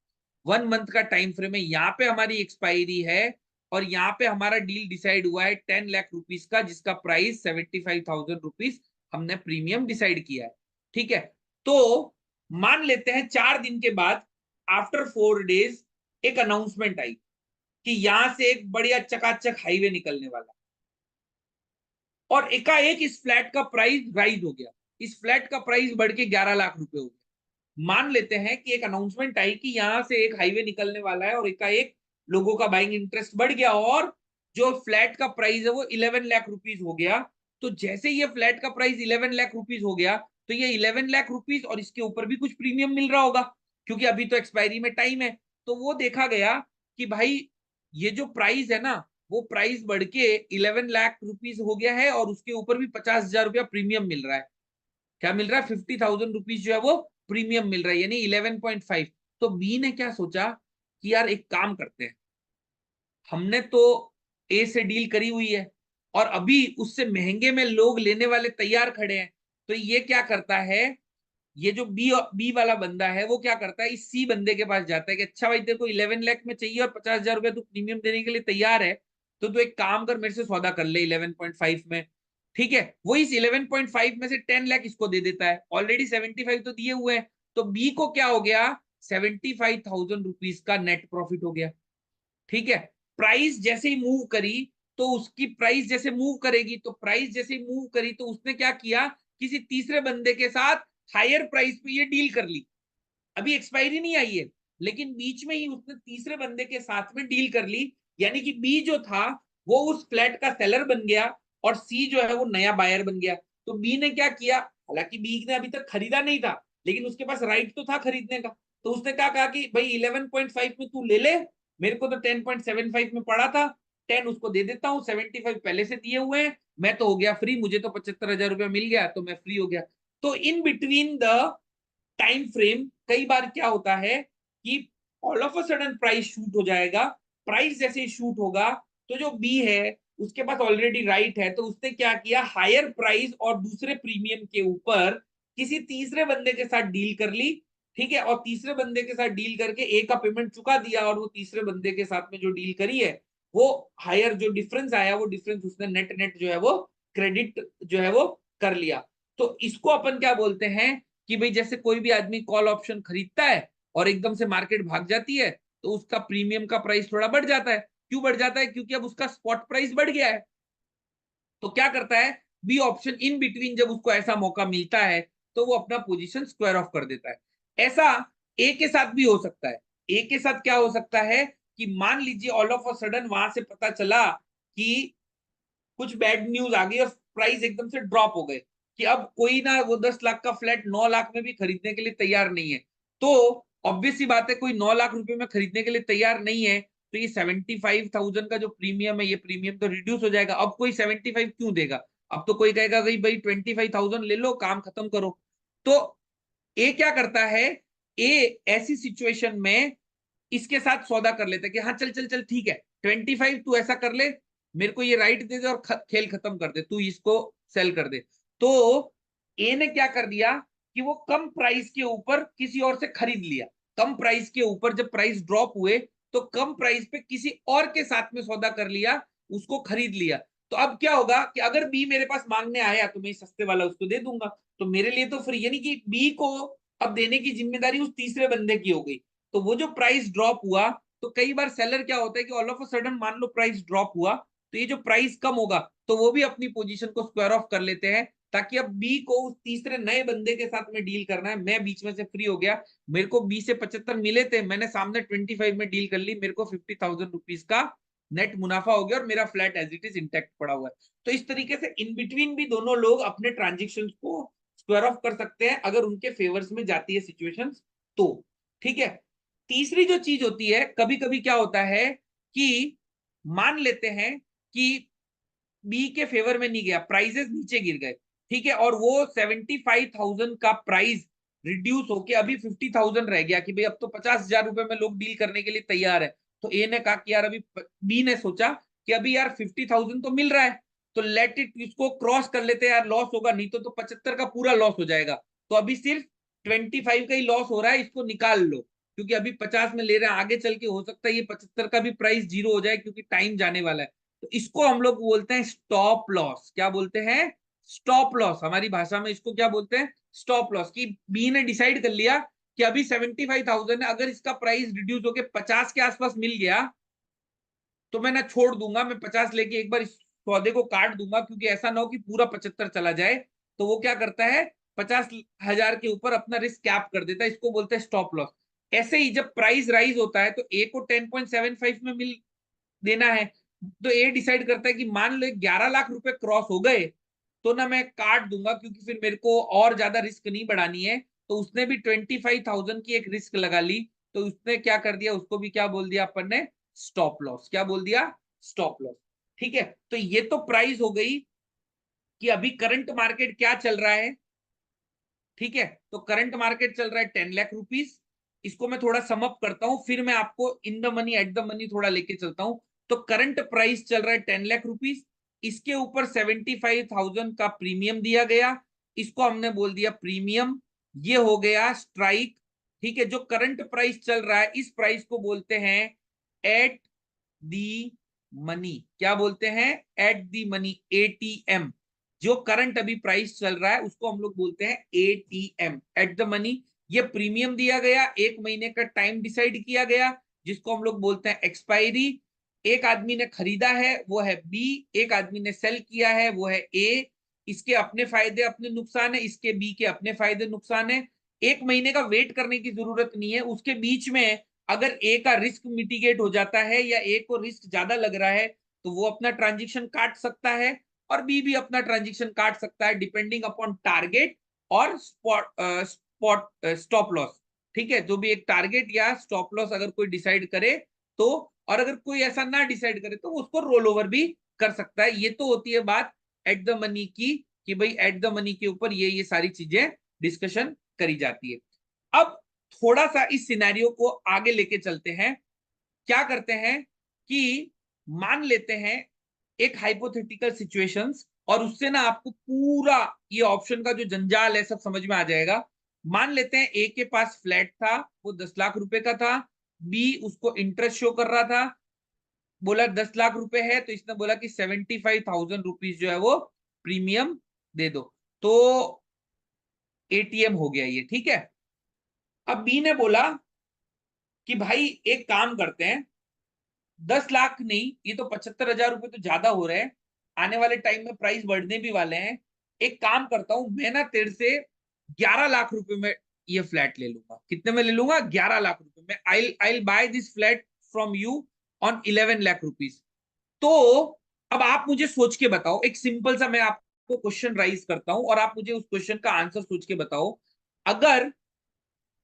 1 मंथ का टाइम फ्रेम है। यहाँ पे हमारी एक्सपायरी है और यहाँ पे हमारा डील डिसाइड हुआ है 10 लाख रुपीज का, जिसका प्राइस 75,000 रुपीज हमने प्रीमियम डिसाइड किया है, ठीक है। तो मान लेते हैं 4 दिन के बाद, आफ्टर 4 डेज, एक अनाउंसमेंट आई कि यहां से एक बढ़िया चकाचक हाईवे निकलने वाला, और एकाएक इस फ्लैट का प्राइस राइज हो गया, इस फ्लैट का प्राइस बढ़ के 11 लाख रुपए हो गया। मान लेते हैं कि एक अनाउंसमेंट आई कि यहां से एक हाईवे निकलने वाला है और एकाएक लोगों का बाइंग इंटरेस्ट बढ़ गया और जो फ्लैट का प्राइस है वो 11 लाख रुपीज हो गया। तो जैसे ये फ्लैट का प्राइस 11 लाख रुपीज हो गया, तो ये 11 लाख रुपीज और इसके ऊपर भी कुछ प्रीमियम मिल रहा होगा, क्योंकि अभी तो एक्सपायरी में टाइम है। तो वो देखा गया कि भाई ये जो प्राइस है ना, वो प्राइस बढ़ के 11 लाख रुपीज हो गया है और उसके ऊपर भी 50,000 रुपया प्रीमियम मिल रहा है। क्या मिल रहा है? 50,000 रुपीज जो है वो प्रीमियम मिल रहा है, यानी 11.5। तो बी ने क्या सोचा कि यार एक काम करते हैं, हमने तो ए से डील करी हुई है और अभी उससे महंगे में लोग लेने वाले तैयार खड़े हैं, तो ये क्या करता है, ये जो बी वाला बंदा है वो क्या करता है, इस सी बंदे के पास जाता है कि अच्छा भाई तेरे को 11 लाख में चाहिए और 50,000 रुपया तू प्रीमियम देने के लिए तैयार है, तो तू एक काम कर मेरे से सौदा कर ले 11.5 में, ठीक है। वो इस 11.5 में से 10 लाख इसको दे देता है, ऑलरेडी 75 तो दिए हुए हैं। तो बी को क्या हो गया, 75,000 रुपीज का नेट प्रॉफिट हो गया, ठीक है। प्राइस जैसे ही मूव करी, तो उसकी प्राइस जैसे मूव करेगी, तो प्राइस जैसे ही मूव करी तो उसने क्या किया, किसी तीसरे बंदे के साथ हायर प्राइस पे ये डील कर ली। अभी एक्सपायरी नहीं आई है, लेकिन बीच में ही उसने तीसरे बंदे के साथ में डील कर ली, यानी कि बी जो था वो उस फ्लैट का सेलर बन गया और सी जो है वो नया बायर बन गया। तो बी ने क्या किया, हालांकि बी ने अभी तक खरीदा नहीं था, लेकिन उसके पास राइट तो था खरीदने का। तो उसने क्या कहा कि भाई 11.5 में तू ले ले, मेरे को तो 10.75 में पड़ा था, 10 उसको दे देता हूँ, 75 पहले से दिए हुए हैं, मैं तो हो गया फ्री, मुझे तो 75,000 रुपया मिल गया, तो मैं फ्री हो गया। तो in between the time frame कई बार क्या होता है कि all of a sudden price shoot हो जाएगा। प्राइस जैसे ही शूट होगा, तो जो बी है उसके पास ऑलरेडी राइट है, तो उसने क्या किया, हायर प्राइस और दूसरे प्रीमियम के ऊपर किसी तीसरे बंदे के साथ डील कर ली, ठीक है। और तीसरे बंदे के साथ डील करके ए का पेमेंट चुका दिया और वो तीसरे बंदे के साथ में जो डील करी है, वो हायर जो डिफरेंस आया वो डिफरेंस उसने नेट नेट जो है वो क्रेडिट जो है वो कर लिया। तो इसको अपन क्या बोलते हैं कि भाई जैसे कोई भी आदमी कॉल ऑप्शन खरीदता है और एकदम से मार्केट भाग जाती है, तो उसका प्रीमियम का प्राइस थोड़ा बढ़ जाता है। क्यों बढ़ जाता है? क्योंकि अब उसका स्पॉट प्राइस बढ़ गया है। तो क्या करता है बी ऑप्शन, इन बिटवीन जब उसको ऐसा मौका मिलता है तो वो अपना पोजीशन स्क्वायर ऑफ कर देता है। ऐसा ए के साथ भी हो सकता है। ए के साथ क्या हो सकता है कि मान लीजिए ऑल ऑफ अ सडन वहां से पता चला कि कुछ बैड न्यूज आ गई और प्राइस एकदम से ड्रॉप हो गए कि अब कोई ना वो 10 लाख का फ्लैट 9 लाख में भी खरीदने के लिए तैयार नहीं है। तो ऑब्वियस सी बात है, कोई 9 लाख रुपए में खरीदने के लिए तैयार नहीं है, तो ये 75,000 का जो प्रीमियम है, ये प्रीमियम तो रिड्यूस हो जाएगा। अब कोई 75 क्यों देगा? अब तो कोई कहेगा भाई 25,000 ले लो, काम खत्म करो। तो ए क्या करता है, ए ऐसी सिचुएशन में इसके साथ सौदा कर लेता है कि हाँ चल चल चल ठीक है, 25 तू ऐसा कर ले, मेरे को ये राइट दे दे और खेल खत्म कर दे, तू इसको सेल कर दे। तो ए ने क्या कर दिया कि वो कम प्राइस के ऊपर किसी और से खरीद लिया। कम प्राइस के ऊपर जब प्राइस ड्रॉप हुए तो कम प्राइस पे किसी और के साथ में सौदा कर लिया, उसको खरीद लिया। तो अब क्या होगा कि अगर बी मेरे पास मांगने आया तो मैं सस्ते वाला उसको दे दूंगा, तो मेरे लिए तो फ्री, यानी कि बी को अब देने की जिम्मेदारी उस तीसरे बंदे की हो गई। तो वो जो प्राइस ड्रॉप हुआ, तो कई बार सेलर क्या होता है कि ऑल ऑफ अ सडन मान लो प्राइस ड्रॉप हुआ, तो ये जो प्राइस कम होगा तो वो भी अपनी पोजीशन को स्क्वायर ऑफ कर लेते हैं, ताकि अब बी को उस तीसरे नए बंदे के साथ में डील करना है। मैं बीच में से फ्री हो गया, मेरे को बी से 75 मिले थे, मैंने सामने 25 में डील कर ली, मेरे को 50,000 रुपीज का नेट मुनाफा हो गया और मेरा flat as it is intact पड़ा हुआ है। तो इस तरीके से इन बिटवीन भी दोनों लोग अपने ट्रांजेक्शन को स्क्वायर ऑफ कर सकते हैं अगर उनके फेवर्स में जाती है सिचुएशन तो। ठीक है। तीसरी जो चीज होती है, कभी कभी क्या होता है कि मान लेते हैं कि बी के फेवर में नहीं गया, प्राइजेस नीचे गिर गए, ठीक है, और वो 75,000 का प्राइस रिड्यूस होके अभी 50,000 रह गया कि भाई अब तो 50,000 रुपए में लोग डील करने के लिए तैयार है। तो ए ने कहा कि यार अभी, बी ने सोचा कि अभी यार 50,000 तो मिल रहा है, तो लेट इट, इसको क्रॉस कर लेते हैं यार, लॉस होगा नहीं तो 75 का पूरा लॉस हो जाएगा। तो अभी सिर्फ 25 का ही लॉस हो रहा है, इसको निकाल लो, क्योंकि अभी 50 में ले रहे हैं, आगे चल के हो सकता है ये 75 का भी प्राइस जीरो हो जाए क्योंकि टाइम जाने वाला है। तो इसको हम लोग बोलते हैं स्टॉप लॉस। क्या बोलते हैं? Stop loss. हमारी भाषा में इसको क्या बोलते हैं? Stop loss. कि बी ने डिसाइड कर लिया कि अभी 75,000 है, अगर इसका प्राइस रिड्यूस होकर 50 के आसपास मिल गया तो मैं ना छोड़ दूंगा, मैं 50 लेके एक बार इस सौदे को काट दूंगा, क्योंकि ऐसा ना हो कि पूरा 75 चला जाए। तो वो क्या करता है, 50,000 के ऊपर अपना रिस्क कैप कर देता है, इसको बोलते हैं स्टॉप लॉस। ऐसे ही जब प्राइस राइज होता है तो ए को 10.75 में मिल देना है, तो ए डिसाइड करता है कि मान लो 11 लाख रुपए क्रॉस हो गए तो ना मैं काट दूंगा, क्योंकि फिर मेरे को और ज्यादा रिस्क नहीं बढ़ानी है। तो उसने भी 25,000 की एक रिस्क लगा ली, तो उसने क्या कर दिया, उसको भी क्या बोल दिया अपन ने? Stop loss. क्या बोल दिया? Stop loss. ठीक है। तो ये तो प्राइस हो गई कि अभी करंट मार्केट क्या चल रहा है। ठीक है। तो करंट मार्केट चल रहा है 10 लाख रुपीस। इसको मैं थोड़ा समअप करता हूं, फिर मैं आपको in the money at the money थोड़ा लेके चलता हूं। तो करंट प्राइस चल रहा है 10 लाख रुपीस, इसके ऊपर 75,000 का प्रीमियम दिया गया, इसको हमने बोल दिया प्रीमियम। ये हो गया स्ट्राइक। ठीक है। जो करंट प्राइस चल रहा है, इस प्राइस को बोलते हैं एट दी मनी। क्या बोलते हैं? At the money, ATM. जो करंट अभी प्राइस चल रहा है उसको हम लोग बोलते हैं एटीएम, एट द मनी। ये प्रीमियम दिया गया, एक महीने का टाइम डिसाइड किया गया, जिसको हम लोग बोलते हैं एक्सपायरी। एक आदमी ने खरीदा है वो है बी, एक आदमी ने सेल किया है वो है ए। इसके अपने फायदे अपने नुकसान है, इसके बी के अपने फायदे नुकसान है। एक महीने का वेट करने की जरूरत नहीं है, उसके बीच में अगर ए का रिस्क मिटिगेट हो जाता है या ए को रिस्क ज्यादा लग रहा है तो वो अपना ट्रांजेक्शन काट सकता है, और बी भी अपना ट्रांजेक्शन काट सकता है, डिपेंडिंग अपॉन टारगेट और स्टॉप लॉस। ठीक है। जो भी एक टारगेट या स्टॉप लॉस अगर कोई डिसाइड करे तो, और अगर कोई ऐसा ना डिसाइड करे तो उसको रोल ओवर भी कर सकता है। ये तो होती है बात एट द मनी की, कि भाई एट द मनी के ऊपर ये सारी चीजें डिस्कशन करी जाती है। अब थोड़ा सा इस सिनेरियो को आगे लेके चलते हैं। क्या करते हैं कि मान लेते हैं एक हाइपोथेटिकल सिचुएशंस, और उससे ना आपको पूरा ये ऑप्शन का जो जंजाल है सब समझ में आ जाएगा। मान लेते हैं ए के पास फ्लैट था, वो 10 लाख रुपए का था, बी उसको इंटरेस्ट शो कर रहा था, बोला 10 लाख रुपए है, तो इसने बोला कि 75,000 रुपीज जो है वो प्रीमियम दे दो। तो एटीएम हो गया ये। ठीक है। अब बी ने बोला कि भाई एक काम करते हैं, 10 लाख नहीं, ये तो 75,000 रुपए तो ज्यादा हो रहे हैं, आने वाले टाइम में प्राइस बढ़ने भी वाले हैं। एक काम करता हूं, मैं ना तेरे से 11 लाख रुपए में ये फ्लैट ले लूंगा। कितने में ले लूंगा? 11 लाख रुपए में। I buy this flat from you on 11 lakh rupees. तो अब आप मुझे सोच के बताओ, एक सिंपल सा मैं आपको क्वेश्चन राइज करता हूं और आप मुझे उस क्वेश्चन का आंसर सोच के बताओ। अगर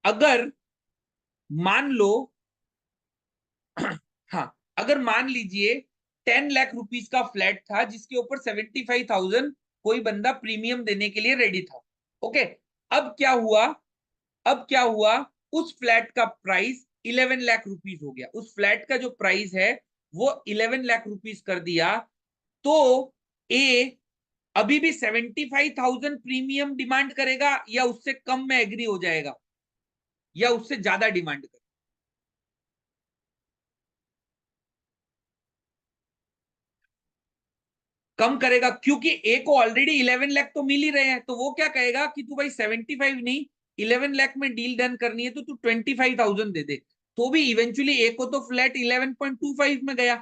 अगर मान लो हाँ, अगर मान लीजिए 10 लाख रुपीज का फ्लैट था जिसके ऊपर 75,000 कोई बंदा प्रीमियम देने के लिए रेडी था। ओके, अब क्या हुआ, अब क्या हुआ, उस फ्लैट का प्राइस 11 लाख रुपीस हो गया। उस फ्लैट का जो प्राइस है वो 11 लाख रुपीस कर दिया। तो ए अभी भी 75,000 प्रीमियम डिमांड करेगा या उससे कम में एग्री हो जाएगा या उससे ज्यादा डिमांड करेगा? कम करेगा, क्योंकि ए को ऑलरेडी 11 लाख तो मिल ही रहे हैं। तो वो क्या कहेगा कि तू भाई 75 नहीं, 11 लाख में डील डन करनी है तो तू 25,000 दे दे। तो भी इवेंचुअली ए को तो फ्लैट 11.25 में गया,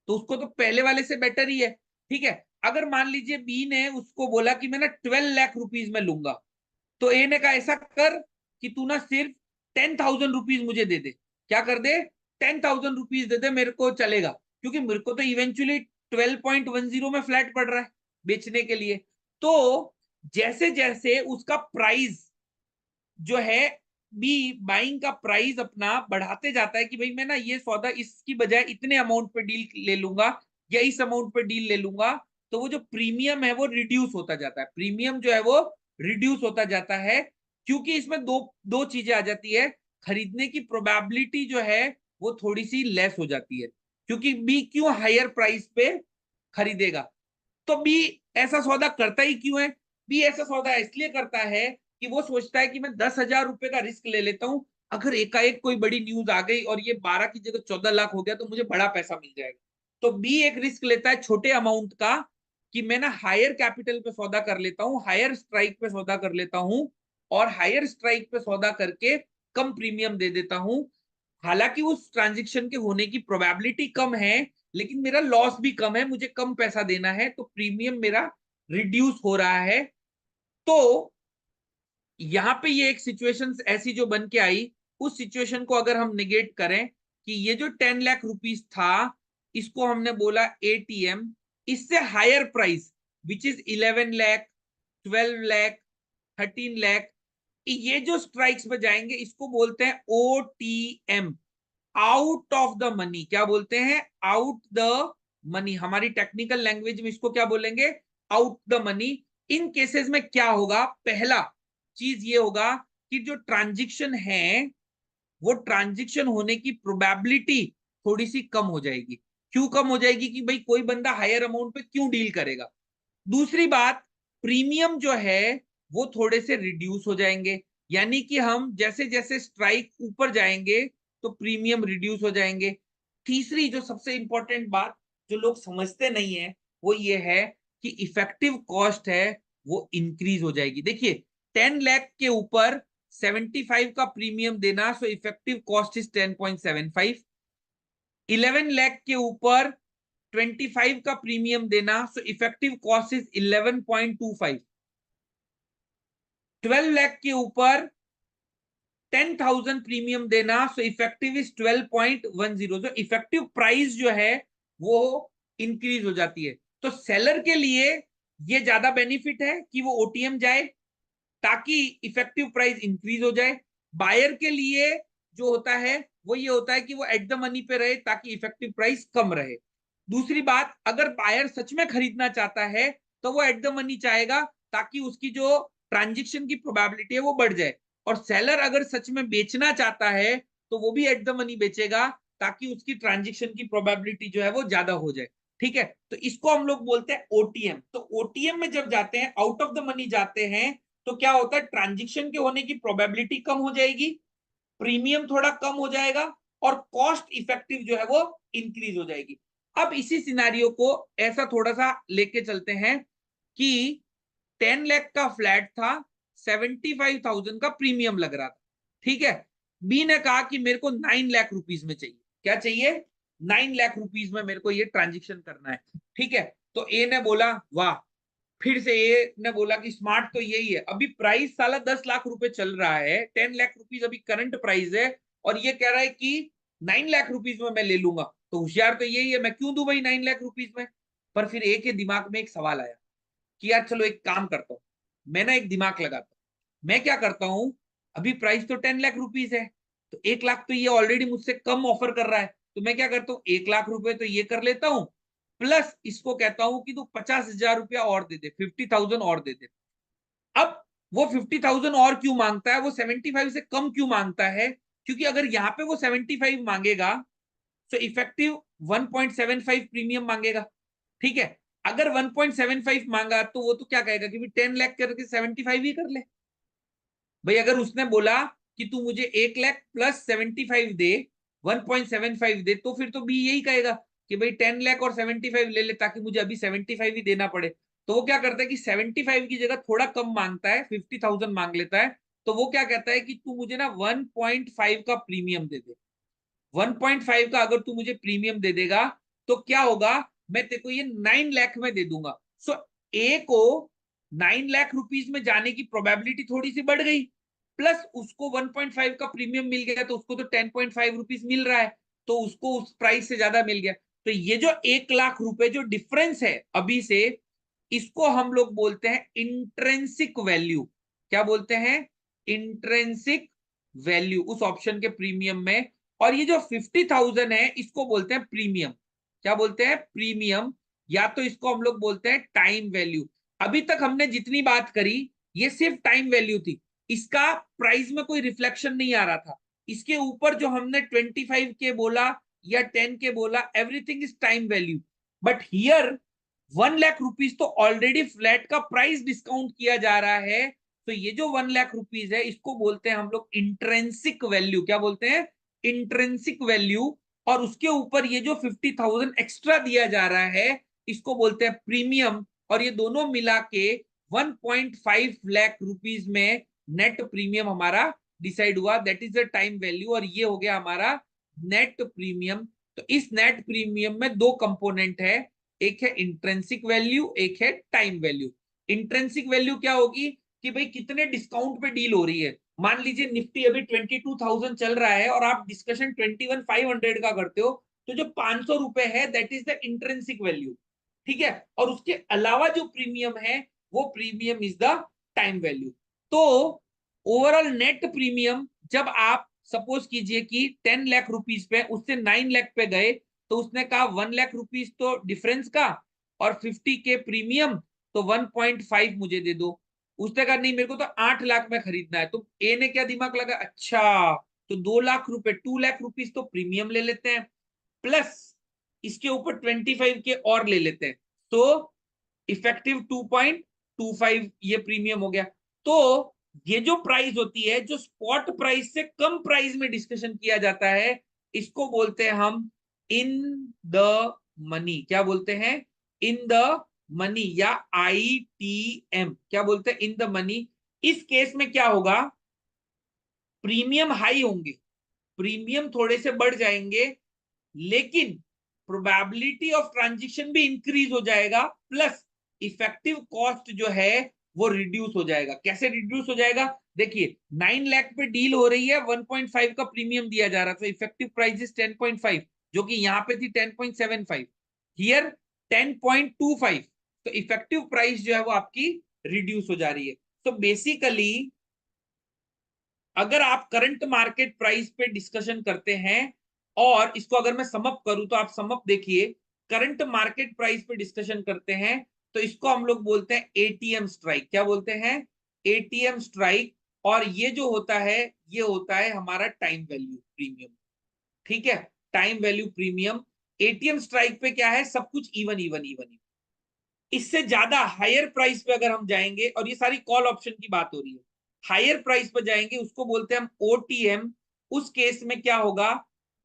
तो उसको तो पहले वाले से बेटर ही है। ठीक है, अगर मान लीजिए बी ने उसको बोला कि मैं ना 12 लाख रुपीज में लूंगा, तो ए ने कहा ऐसा कर कि तू ना सिर्फ 10,000 रुपीज मुझे दे दे। क्या कर दे? 10,000 रुपीज दे दे, मेरे को चलेगा, क्योंकि मेरे को तो इवेंचुअली 12.10 में फ्लैट पड़ रहा है बेचने के लिए। तो जैसे जैसे उसका प्राइस जो है, बी बाइंग का प्राइस अपना बढ़ाते जाता है कि भाई मैं ना ये सौदा इसकी बजाय इतने अमाउंट पे डील ले लूंगा या इस अमाउंट पे डील ले लूंगा, तो वो जो प्रीमियम है वो रिड्यूस होता जाता है। प्रीमियम जो है वो रिड्यूस होता जाता है, क्योंकि इसमें दो दो चीजें आ जाती है। खरीदने की प्रोबेबिलिटी जो है वो थोड़ी सी लेस हो जाती है, क्योंकि बी क्यों हायर प्राइस पे खरीदेगा। तो बी ऐसा सौदा करता ही क्यों है? बी ऐसा सौदा इसलिए करता है कि वो सोचता है कि मैं 10,000 रुपए का रिस्क ले लेता हूं, अगर एकाएक कोई बड़ी न्यूज आ गई और ये 12 की जगह 14 लाख हो गया तो मुझे बड़ा पैसा मिल जाएगा। तो बी एक रिस्क लेता है छोटे अमाउंट का, कि मैं ना हायर कैपिटल पे सौदा कर लेता हूँ, हायर स्ट्राइक पे सौदा कर लेता हूँ, और हायर स्ट्राइक पे सौदा करके कम प्रीमियम दे देता हूँ। हालांकि उस ट्रांजेक्शन के होने की प्रोबेबिलिटी कम है, लेकिन मेरा लॉस भी कम है, मुझे कम पैसा देना है, तो प्रीमियम मेरा रिड्यूस हो रहा है। तो यहाँ पे ये एक सिचुएशन ऐसी जो बन के आई, उस सिचुएशन को अगर हम निगेट करें कि ये जो 10 लाख रुपीस था, इसको हमने बोला एटीएम, इससे higher price which is 11 lakh, 12 lakh, 13 lakh, ये जो स्ट्राइक्स में जाएंगे इसको बोलते हैं OTM, out of the money. क्या बोलते हैं? Out the money. हमारी टेक्निकल लैंग्वेज में इसको क्या बोलेंगे? Out the money. इन केसेस में क्या होगा? पहला चीज ये होगा कि जो ट्रांजिक्शन है वो ट्रांजिक्शन होने की प्रोबेबिलिटी थोड़ी सी कम हो जाएगी। क्यों कम हो जाएगी? कि भाई कोई बंदा हायर अमाउंट पे क्यों डील करेगा। दूसरी बात, प्रीमियम जो है वो थोड़े से रिड्यूस हो जाएंगे, यानी कि हम जैसे जैसे स्ट्राइक ऊपर जाएंगे तो प्रीमियम रिड्यूस हो जाएंगे। तीसरी जो सबसे इंपॉर्टेंट बात जो लोग समझते नहीं है वो ये है कि इफेक्टिव कॉस्ट है वो इंक्रीज हो जाएगी। देखिए 10 लाख के ऊपर 75 का प्रीमियम देना, so effective cost is 10.75। 11 lakh के ऊपर 25 का प्रीमियम देना, so effective cost is 11.25। 12 lakh के ऊपर 10,000 प्रीमियम देना, सो इफेक्टिव इज 12.10। जो इफेक्टिव प्राइस जो है वो इंक्रीज हो जाती है। तो सेलर के लिए ये ज्यादा बेनिफिट है कि वो ओटीएम जाए ताकि इफेक्टिव प्राइस इंक्रीज हो जाए। बायर के लिए जो होता है वो ये होता है कि वो एट द मनी पे रहे ताकि इफेक्टिव प्राइस कम रहे। दूसरी बात, अगर बायर सच में खरीदना चाहता है तो वो एट द मनी चाहेगा ताकि उसकी जो ट्रांजेक्शन की प्रोबेबिलिटी है वो बढ़ जाए। और सेलर अगर सच में बेचना चाहता है तो वो भी एट द मनी बेचेगा ताकि उसकी ट्रांजेक्शन की प्रोबेबिलिटी जो है वो ज्यादा हो जाए। ठीक है, तो इसको हम लोग बोलते हैं ओटीएम। तो ओटीएम में जब जाते हैं, आउट ऑफ द मनी जाते हैं, तो क्या होता है? ट्रांजेक्शन के होने की प्रोबेबिलिटी कम हो जाएगी, प्रीमियम थोड़ा कम हो जाएगा, और कॉस्ट इफेक्टिव जो है वो इंक्रीज हो जाएगी। अब इसी सिनारियो को ऐसा थोड़ा सा लेके चलते हैं कि 10 लाख का फ्लैट था, 75,000 का प्रीमियम लग रहा था। ठीक है, बी ने कहा कि मेरे को 9 लाख रुपीज में चाहिए। क्या चाहिए? 9 लाख रुपीज में मेरे को ये ट्रांजेक्शन करना है। ठीक है, तो ए ने बोला वाह। फिर से ए ने बोला कि स्मार्ट तो यही है, अभी प्राइस साला 10 लाख रुपए चल रहा है, 10 लाख रुपीज अभी करंट प्राइस है, और ये कह रहा है कि 9 लाख रुपीज में मैं ले लूंगा, तो होशियार तो यही है, मैं क्यों दूं भाई 9 लाख रुपीज में। पर फिर ए के दिमाग में एक सवाल आया कि यार चलो एक काम करता हूँ, मैं ना एक दिमाग लगाता हूँ। मैं क्या करता हूँ, अभी प्राइस तो 10 लाख रुपीज है, तो 1 लाख तो ये ऑलरेडी मुझसे कम ऑफर कर रहा है, तो मैं क्या करता हूँ 1 लाख रुपए तो ये कर लेता हूँ, प्लस इसको कहता हूं कि तू 50,000 रुपया और दे दे, 50,000 और दे दे। अब वो 50,000 और क्यों मांगता है, वो 75 से कम क्यों मांगता है? क्योंकि अगर यहाँ पे वो 75 मांगेगा तो इफेक्टिव 1.75 प्रीमियम मांगेगा। ठीक है, अगर 1.75 मांगा तो वो तो क्या कहेगा कि 10 लाख करके 75 ही कर ले। भाई अगर उसने बोला कि तू मुझे 1 लाख प्लस 75 दे, 1.75 दे, तो फिर तो बी यही कहेगा कि भाई 10 लाख और 75 ले ले ताकि मुझे अभी 75 ही देना पड़े। तो वो क्या करता है कि 75 की जगह थोड़ा कम मांगता है, 50,000 मांग लेता है। तो वो क्या कहता है कि तू मुझे ना 1.5 का प्रीमियम दे दे। 1.5 का अगर तू मुझे प्रीमियम दे देगा तो क्या होगा, मैं तेरे को ये 9 लाख में दे दूंगा। सो ए को 9 लाख रुपीज में जाने की प्रोबेबिलिटी थोड़ी सी बढ़ गई, प्लस उसको 1.5 का प्रीमियम मिल गया तो उसको तो 10.5 रुपीज मिल रहा है, तो उसको उस प्राइस से ज्यादा मिल गया। तो ये जो 1 लाख रुपए जो डिफरेंस है अभी से, इसको हम लोग बोलते हैं इंट्रेंसिक वैल्यू। क्या बोलते हैं? इंट्रेंसिक वैल्यू उस ऑप्शन के प्रीमियम में। और ये जो 50,000 है इसको बोलते हैं प्रीमियम। क्या बोलते हैं? प्रीमियम। या तो इसको हम लोग बोलते हैं टाइम वैल्यू। अभी तक हमने जितनी बात करी ये सिर्फ टाइम वैल्यू थी, इसका प्राइस में कोई रिफ्लेक्शन नहीं आ रहा था। इसके ऊपर जो हमने 25 के बोला या 10 के बोला, everything is time value. But here 1 lakh rupees तो ऑलरेडी फ्लैट का प्राइस डिस्काउंट किया जा रहा है। तो ये जो 1 लाख रुपीज है इसको बोलते हैं हम लोग इंट्रेंसिक वैल्यू। क्या बोलते हैं? Intrinsic value. और उसके ऊपर ये जो 50,000 एक्स्ट्रा दिया जा रहा है इसको बोलते हैं प्रीमियम। और ये दोनों मिला के 1.5 लाख रुपीज में नेट प्रीमियम हमारा डिसाइड हुआ, that is the time value. और ये हो गया हमारा नेट प्रीमियम। तो इस नेट प्रीमियम में दो कंपोनेंट है, एक है इंट्रेंसिक वैल्यू, एक है टाइम वैल्यू। इंट्रेंसिक वैल्यू क्या होगी कि भाई कितने डिस्काउंट पे डील हो रही है। मान लीजिए निफ्टी अभी 22,000 चल रहा है और आप डिस्कशन 21,500 का करते हो, तो जो 500 रुपए है that is the intrinsic value. ठीक है, और उसके अलावा जो प्रीमियम है वो premium is the time value. तो ओवरऑल नेट प्रीमियम जब आप सपोज कीजिए कि 10 लाख रुपीज पे उससे 9 लाख पे गए, तो उसने कहा 1 लाख रुपीज तो डिफरेंस का और 50 के प्रीमियम, तो 1.5 मुझे दे दो। उसने कहा नहीं मेरे को तो 8 लाख में खरीदना है। तो ए ने क्या दिमाग लगा, अच्छा तो 2 लाख रुपए, 2 लाख रुपीज तो प्रीमियम ले लेते हैं, प्लस इसके ऊपर 25 के और ले लेते हैं, तो इफेक्टिव 2.25 ये प्रीमियम हो गया। तो ये जो प्राइस होती है जो स्पॉट प्राइस से कम प्राइस में डिस्कशन किया जाता है, इसको बोलते हैं हम इन द मनी। क्या बोलते हैं? इन द मनी या ITM। क्या बोलते हैं? In the money. इस केस में क्या होगा, प्रीमियम हाई होंगे, प्रीमियम थोड़े से बढ़ जाएंगे, लेकिन प्रोबेबिलिटी ऑफ ट्रांजिशन भी इंक्रीज हो जाएगा, प्लस इफेक्टिव कॉस्ट जो है वो रिड्यूस हो जाएगा। कैसे रिड्यूस हो जाएगा? देखिए 9 लाख पे डील हो रही है, 1.5 का प्रीमियम दिया जा रहा था, इफेक्टिव प्राइस इज 10.5, जो कि यहां पे थी 10.75, हियर 10.25। तो इफेक्टिव प्राइस जो है वो आपकी रिड्यूस हो जा रही है। तो बेसिकली अगर आप करंट मार्केट प्राइस पे डिस्कशन करते हैं, और इसको अगर मैं समअप करूं तो आप समअप देखिए, करंट मार्केट प्राइस पे डिस्कशन करते हैं तो इसको हम लोग बोलते हैं एटीएम स्ट्राइक। क्या बोलते हैं? ATM strike. और ये जो होता है ये होता है हमारा टाइम वैल्यू प्रीमियम। ठीक है, time value premium. ATM strike पे क्या है, सब कुछ इवन इवन इवन। इससे ज्यादा हायर प्राइस पे अगर हम जाएंगे, और ये सारी कॉल ऑप्शन की बात हो रही है, हायर प्राइस पे जाएंगे उसको बोलते हैं हम OTM। उस केस में क्या होगा,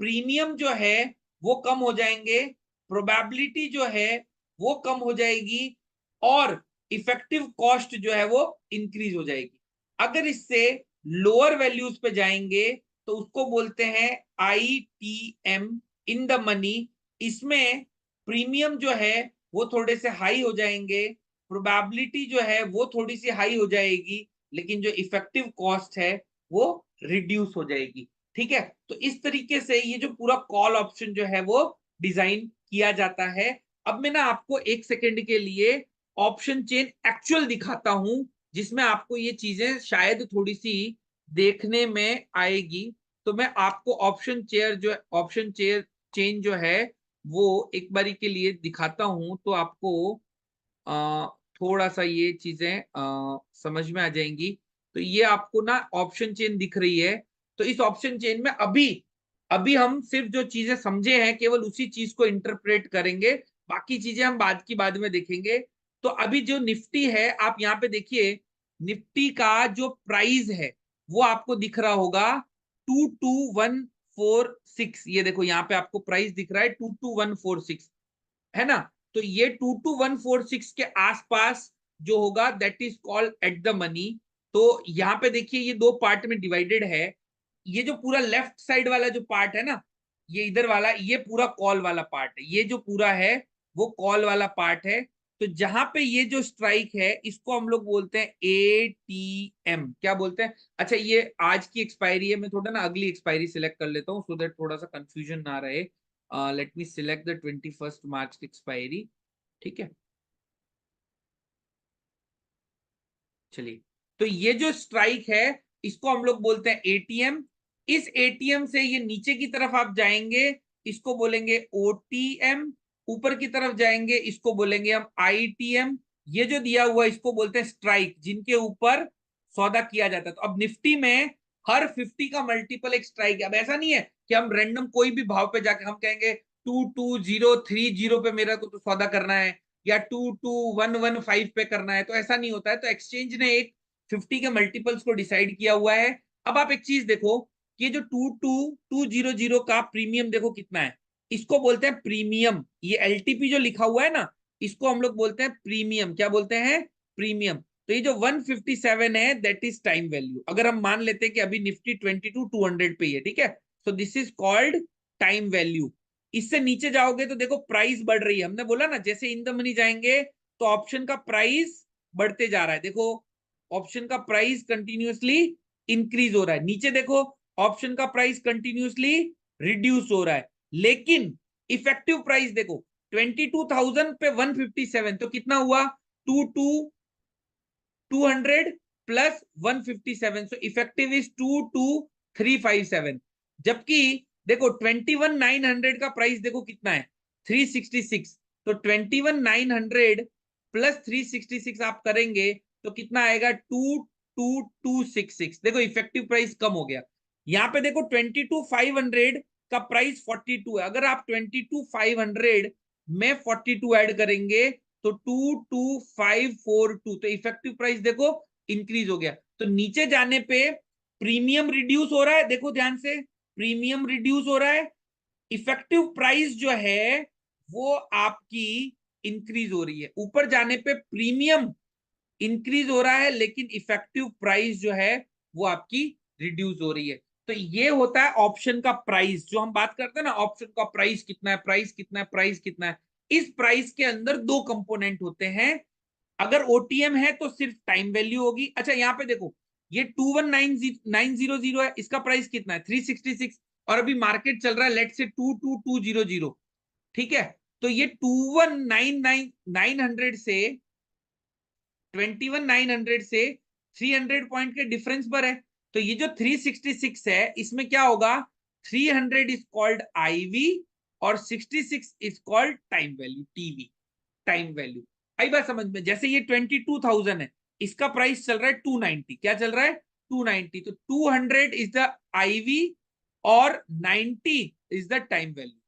प्रीमियम जो है वो कम हो जाएंगे, प्रोबेबिलिटी जो है वो कम हो जाएगी, और इफेक्टिव कॉस्ट जो है वो इंक्रीज हो जाएगी। अगर इससे लोअर वैल्यूज पे जाएंगे तो उसको बोलते हैं ITM, इन द मनी। इसमें प्रीमियम जो है वो थोड़े से हाई हो जाएंगे, प्रोबेबिलिटी जो है वो थोड़ी सी हाई हो जाएगी, लेकिन जो इफेक्टिव कॉस्ट है वो रिड्यूस हो जाएगी। ठीक है, तो इस तरीके से ये जो पूरा कॉल ऑप्शन जो है वो डिजाइन किया जाता है। अब मैं ना आपको एक सेकेंड के लिए ऑप्शन चेन एक्चुअल दिखाता हूं, जिसमें आपको ये चीजें शायद थोड़ी सी देखने में आएगी। तो मैं आपको ऑप्शन चेन जो है वो एक बारी के लिए दिखाता हूं तो आपको अ, थोड़ा सा ये चीजें समझ में आ जाएंगी। तो ये आपको ना ऑप्शन चेन दिख रही है। तो इस ऑप्शन चेन में अभी अभी हम सिर्फ जो चीजें समझे हैं केवल उसी चीज को इंटरप्रेट करेंगे, बाकी चीजें हम बाद में देखेंगे। तो अभी जो निफ्टी है आप यहाँ पे देखिए, निफ्टी का जो प्राइस है वो आपको दिख रहा होगा 22146। ये देखो यहाँ पे आपको प्राइस दिख रहा है 22146, है ना। तो ये 22146 के आसपास जो होगा that is called at the money. तो यहाँ पे देखिए ये दो पार्ट में डिवाइडेड है। ये जो पूरा लेफ्ट साइड वाला जो पार्ट है ना, ये इधर वाला, ये पूरा कॉल वाला पार्ट है। ये जो पूरा है वो कॉल वाला पार्ट है। तो जहां पे ये जो स्ट्राइक है इसको हम लोग बोलते हैं एटीएम। क्या बोलते हैं? अच्छा, ये आज की एक्सपायरी है, मैं थोड़ा ना अगली एक्सपायरी सिलेक्ट कर लेता हूँ सो दैट थोड़ा सा कंफ्यूजन ना रहे। Let me select the 21st March expiry. ठीक है, चलिए। तो ये जो स्ट्राइक है इसको हम लोग बोलते हैं एटीएम। इस एटीएम से ये नीचे की तरफ आप जाएंगे इसको बोलेंगे ओटीएम, ऊपर की तरफ जाएंगे इसको बोलेंगे हम आईटीएम। ये जो दिया हुआ इसको बोलते हैं स्ट्राइक, जिनके ऊपर सौदा किया जाता है। तो अब निफ्टी में हर 50 का मल्टीपल एक स्ट्राइक है। अब ऐसा नहीं है कि हम रैंडम कोई भी भाव पे जाके हम कहेंगे 22030 पे मेरा को तो सौदा करना है या 22115 पे करना है, तो ऐसा नहीं होता है। तो एक्सचेंज ने एक 50 के मल्टीपल्स को डिसाइड किया हुआ है। अब आप एक चीज देखो कि ये जो 22200 का प्रीमियम देखो कितना है, इसको बोलते हैं प्रीमियम। ये एलटीपी जो लिखा हुआ है ना, इसको हम लोग बोलते हैं प्रीमियम। क्या बोलते हैं? प्रीमियम। तो ये जो 157 है दैट इज टाइम वैल्यू। अगर हम मान लेते हैं कि अभी निफ्टी 22200 पे ही है, ठीक है, so this is called time value. इससे नीचे जाओगे तो देखो प्राइस बढ़ रही है। हमने बोला ना जैसे इन द मनी जाएंगे तो ऑप्शन का प्राइस बढ़ते जा रहा है। देखो ऑप्शन का प्राइस कंटिन्यूअसली इंक्रीज हो रहा है। नीचे देखो ऑप्शन का प्राइस कंटिन्यूअसली रिड्यूस हो रहा है। लेकिन इफेक्टिव प्राइस देखो 22,000 पे 157, तो कितना हुआ? 200 प्लस 157, सो इफेक्टिव इज 22357। जबकि देखो 21,900 का प्राइस देखो कितना है, 366। तो 21,900 प्लस 366 आप करेंगे तो कितना आएगा? 22266। देखो इफेक्टिव प्राइस कम हो गया। यहाँ पे देखो 22,500 का प्राइस 42 है। अगर आप 22,500 में 42 ऐड करेंगे तो 22542, तो इफेक्टिव प्राइस देखो इंक्रीज हो गया। तो नीचे जाने पे प्रीमियम रिड्यूस हो रहा है, देखो ध्यान से, प्रीमियम रिड्यूस हो रहा है। इफेक्टिव प्राइस जो है वो आपकी इंक्रीज हो रही है। ऊपर जाने पे प्रीमियम इंक्रीज हो रहा है लेकिन इफेक्टिव प्राइस जो है वो आपकी रिड्यूस हो रही है। तो ये होता है ऑप्शन का प्राइस। जो हम बात करते हैं ना ऑप्शन का प्राइस कितना है, प्राइस कितना है, प्राइस कितना है, इस प्राइस के अंदर दो कंपोनेंट होते हैं। अगर ओटीएम है तो सिर्फ टाइम वैल्यू होगी। अच्छा यहाँ पे देखो ये 219,900 है, इसका प्राइस कितना है? 366। और अभी मार्केट चल रहा है लेट से 22200। ठीक है, तो ये 219,900 से 21,900 से 300 पॉइंट के डिफरेंस पर है। तो ये जो 366 है इसमें क्या होगा? 300 इज कॉल्ड आईवी और 66 is called time value, TV, time value. आई बात समझ में? जैसे ये 22,000 है, इसका प्राइस चल रहा है 290। क्या चल रहा है? 290। तो 200 इज द आईवी और 90 इज द टाइम वैल्यू।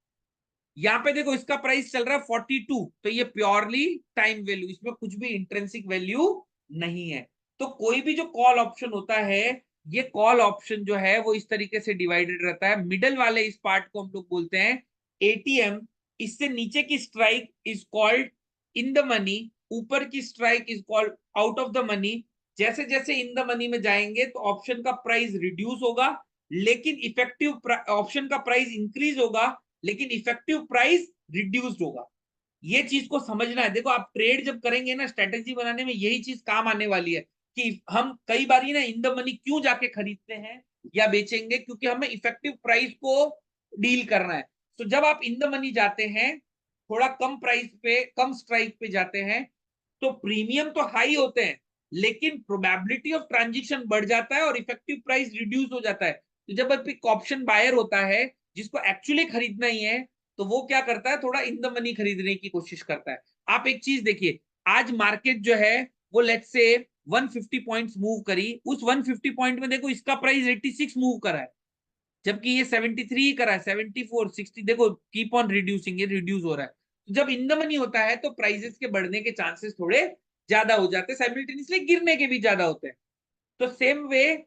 यहाँ पे देखो इसका प्राइस चल रहा है 42, तो ये प्योरली टाइम वैल्यू, इसमें कुछ भी इंट्रिंसिक वैल्यू नहीं है। तो कोई भी जो कॉल ऑप्शन होता है, ये कॉल ऑप्शन जो है वो इस तरीके से डिवाइडेड रहता है। मिडल वाले इस पार्ट को हम लोग बोलते हैं एटीएम। इससे नीचे की strike is called in the money, ऊपर की strike is called out of the money. जैसे जैसे इन द मनी में जाएंगे तो ऑप्शन का प्राइस रिड्यूस होगा लेकिन इफेक्टिव ऑप्शन का प्राइस इंक्रीज होगा लेकिन इफेक्टिव प्राइस रिड्यूस्ड होगा। ये चीज को समझना है। देखो आप ट्रेड जब करेंगे ना, स्ट्रेटेजी बनाने में यही चीज काम आने वाली है कि हम कई बार ना इन द मनी क्यों जाके खरीदते हैं या बेचेंगे, क्योंकि हमें इफेक्टिव प्राइस को डील करना है। तो जब आप इन द मनी जाते हैं, थोड़ा कम प्राइस पे, कम स्ट्राइक पे जाते हैं, तो प्रीमियम तो हाई होते हैं लेकिन प्रोबेबिलिटी ऑफ ट्रांजेक्शन बढ़ जाता है और इफेक्टिव प्राइस रिड्यूस हो जाता है। तो जब एक ऑप्शन बायर होता है जिसको एक्चुअली खरीदना ही है, तो वो क्या करता है, थोड़ा इन द मनी खरीदने की कोशिश करता है। आप एक चीज देखिए, आज मार्केट जो है वो लेट्स से 150 पॉइंट्स मूव करी, उस 150 पॉइंट में देखो इसका प्राइस 86 मूव करा है, जबकि ये 73 करा है, 74 60, देखो कीप ऑन रिड्यूसिंग, ये रिड्यूस हो रहा है। तो जब इन द मनी होता है तो प्राइसेस के बढ़ने के चांसेस थोड़े ज्यादा हो जाते हैं, साइमल्टेनियसली गिरने के भी ज्यादा होते हैं। तो same way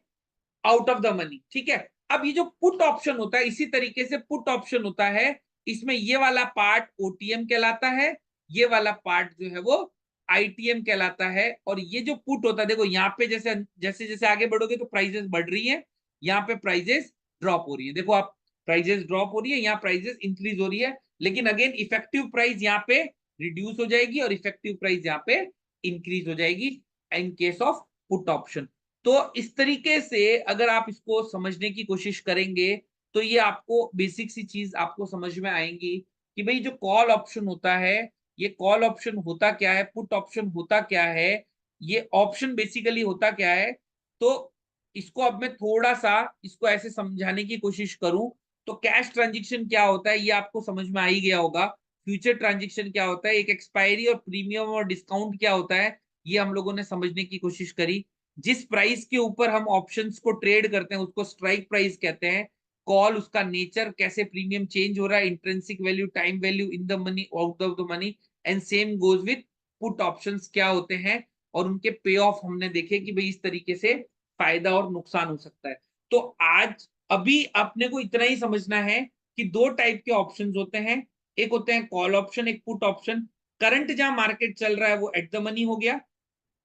out of the money, ठीक है। अब ये जो पुट ऑप्शन होता है, इसी तरीके से पुट ऑप्शन होता है, इसमें ये वाला पार्ट ओटीएम कहलाता है, ये वाला पार्ट जो है वो आईटीएम कहलाता है। और ये जो पुट होता है, देखो यहाँ पे जैसे जैसे जैसे आगे बढ़ोगे तो प्राइजेस बढ़ रही है, यहाँ पे प्राइजेस ड्रॉप हो रही है, देखो आप, प्राइजेस ड्रॉप हो रही है, यहाँ प्राइजेस इंक्रीज हो रही है, लेकिन अगेन इफेक्टिव प्राइस यहाँ पे रिड्यूस हो जाएगी और इफेक्टिव प्राइस यहाँ पे इंक्रीज हो जाएगी in case of put option. तो इस तरीके से अगर आप इसको समझने की कोशिश करेंगे तो ये आपको बेसिक सी चीज आपको समझ में आएंगी कि भाई जो कॉल ऑप्शन होता है, ये कॉल ऑप्शन होता क्या है, पुट ऑप्शन होता क्या है, ये ऑप्शन बेसिकली होता क्या है। तो इसको अब मैं थोड़ा सा इसको ऐसे समझाने की कोशिश करूं तो कैश ट्रांजेक्शन क्या होता है ये आपको समझ में आ ही गया होगा। फ्यूचर ट्रांजेक्शन क्या होता है, एक एक्सपायरी और प्रीमियम और डिस्काउंट क्या होता है, ये हम लोगों ने समझने की कोशिश करी। जिस प्राइस के ऊपर हम ऑप्शंस को ट्रेड करते हैं उसको स्ट्राइक प्राइस कहते हैं। कॉल, उसका नेचर, कैसे प्रीमियम चेंज हो रहा है, intrinsic value, time value, in the money, out of the money, and same goes with put options क्या होते हैं, और उनके पे ऑफ हमने देखे कि भाई इस तरीके से फायदा और नुकसान हो सकता है। तो आज अभी अपने को इतना ही समझना है कि दो टाइप के ऑप्शंस होते हैं, एक होते हैं कॉल ऑप्शन, एक पुट ऑप्शन। करंट जहां मार्केट चल रहा है वो एट द मनी हो गया,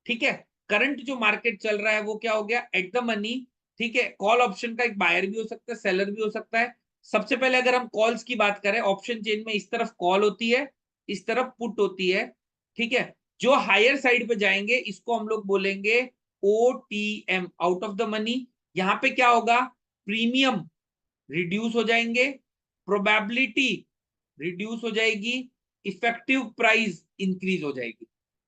ठीक है। करंट जो मार्केट चल रहा है वो क्या हो गया, एट द मनी, ठीक है। कॉल ऑप्शन का एक बायर भी हो सकता है, सेलर भी हो सकता है। सबसे पहले अगर हम कॉल्स की बात करें, ऑप्शन चेन में इस तरफ कॉल होती है, इस तरफ पुट होती है, ठीक है। जो हायर साइड पे जाएंगे इसको हम लोग बोलेंगे OTM, out of the money. यहां पे क्या होगा, प्रीमियम रिड्यूस हो जाएंगे, प्रोबेबिलिटी रिड्यूस हो जाएगी, इफेक्टिव प्राइस इंक्रीज हो जाएगी।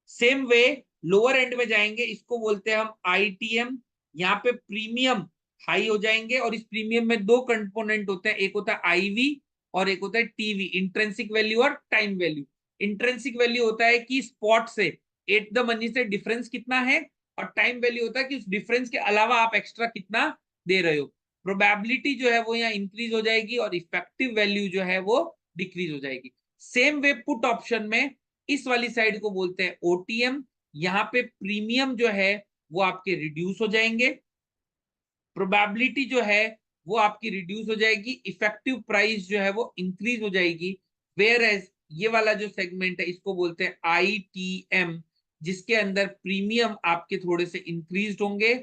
सेम वे लोअर एंड में जाएंगे, इसको बोलते हैं हम आईटीएम। यहाँ पे प्रीमियम हाई हो जाएंगे, और इस प्रीमियम में दो कंपोनेंट होते हैं, एक होता है आईवी और एक होता है टीवी, इंट्रेंसिक वैल्यू और टाइम वैल्यू। इंट्रेंसिक वैल्यू होता है कि स्पॉट से, एट द मनी से डिफरेंस कितना है, और टाइम वैल्यू होता है कि उस डिफरेंस के अलावा आप एक्स्ट्रा कितना दे रहे हो। प्रोबेबिलिटी जो है वो यहाँ इंक्रीज हो जाएगी और इफेक्टिव वैल्यू जो है वो डिक्रीज हो जाएगी। सेम वे पुट ऑप्शन में इस वाली साइड को बोलते हैं ओटीएम। यहाँ पे प्रीमियम जो है वो आपके रिड्यूस हो जाएंगे, प्रोबेबिलिटी जो है वो आपकी रिड्यूस हो जाएगी, इफेक्टिव प्राइस जो है वो इंक्रीज हो जाएगी। वेयर एज ये वाला जो सेगमेंट है इसको बोलते हैं आईटीएम, जिसके अंदर प्रीमियम आपके थोड़े से इंक्रीज होंगे,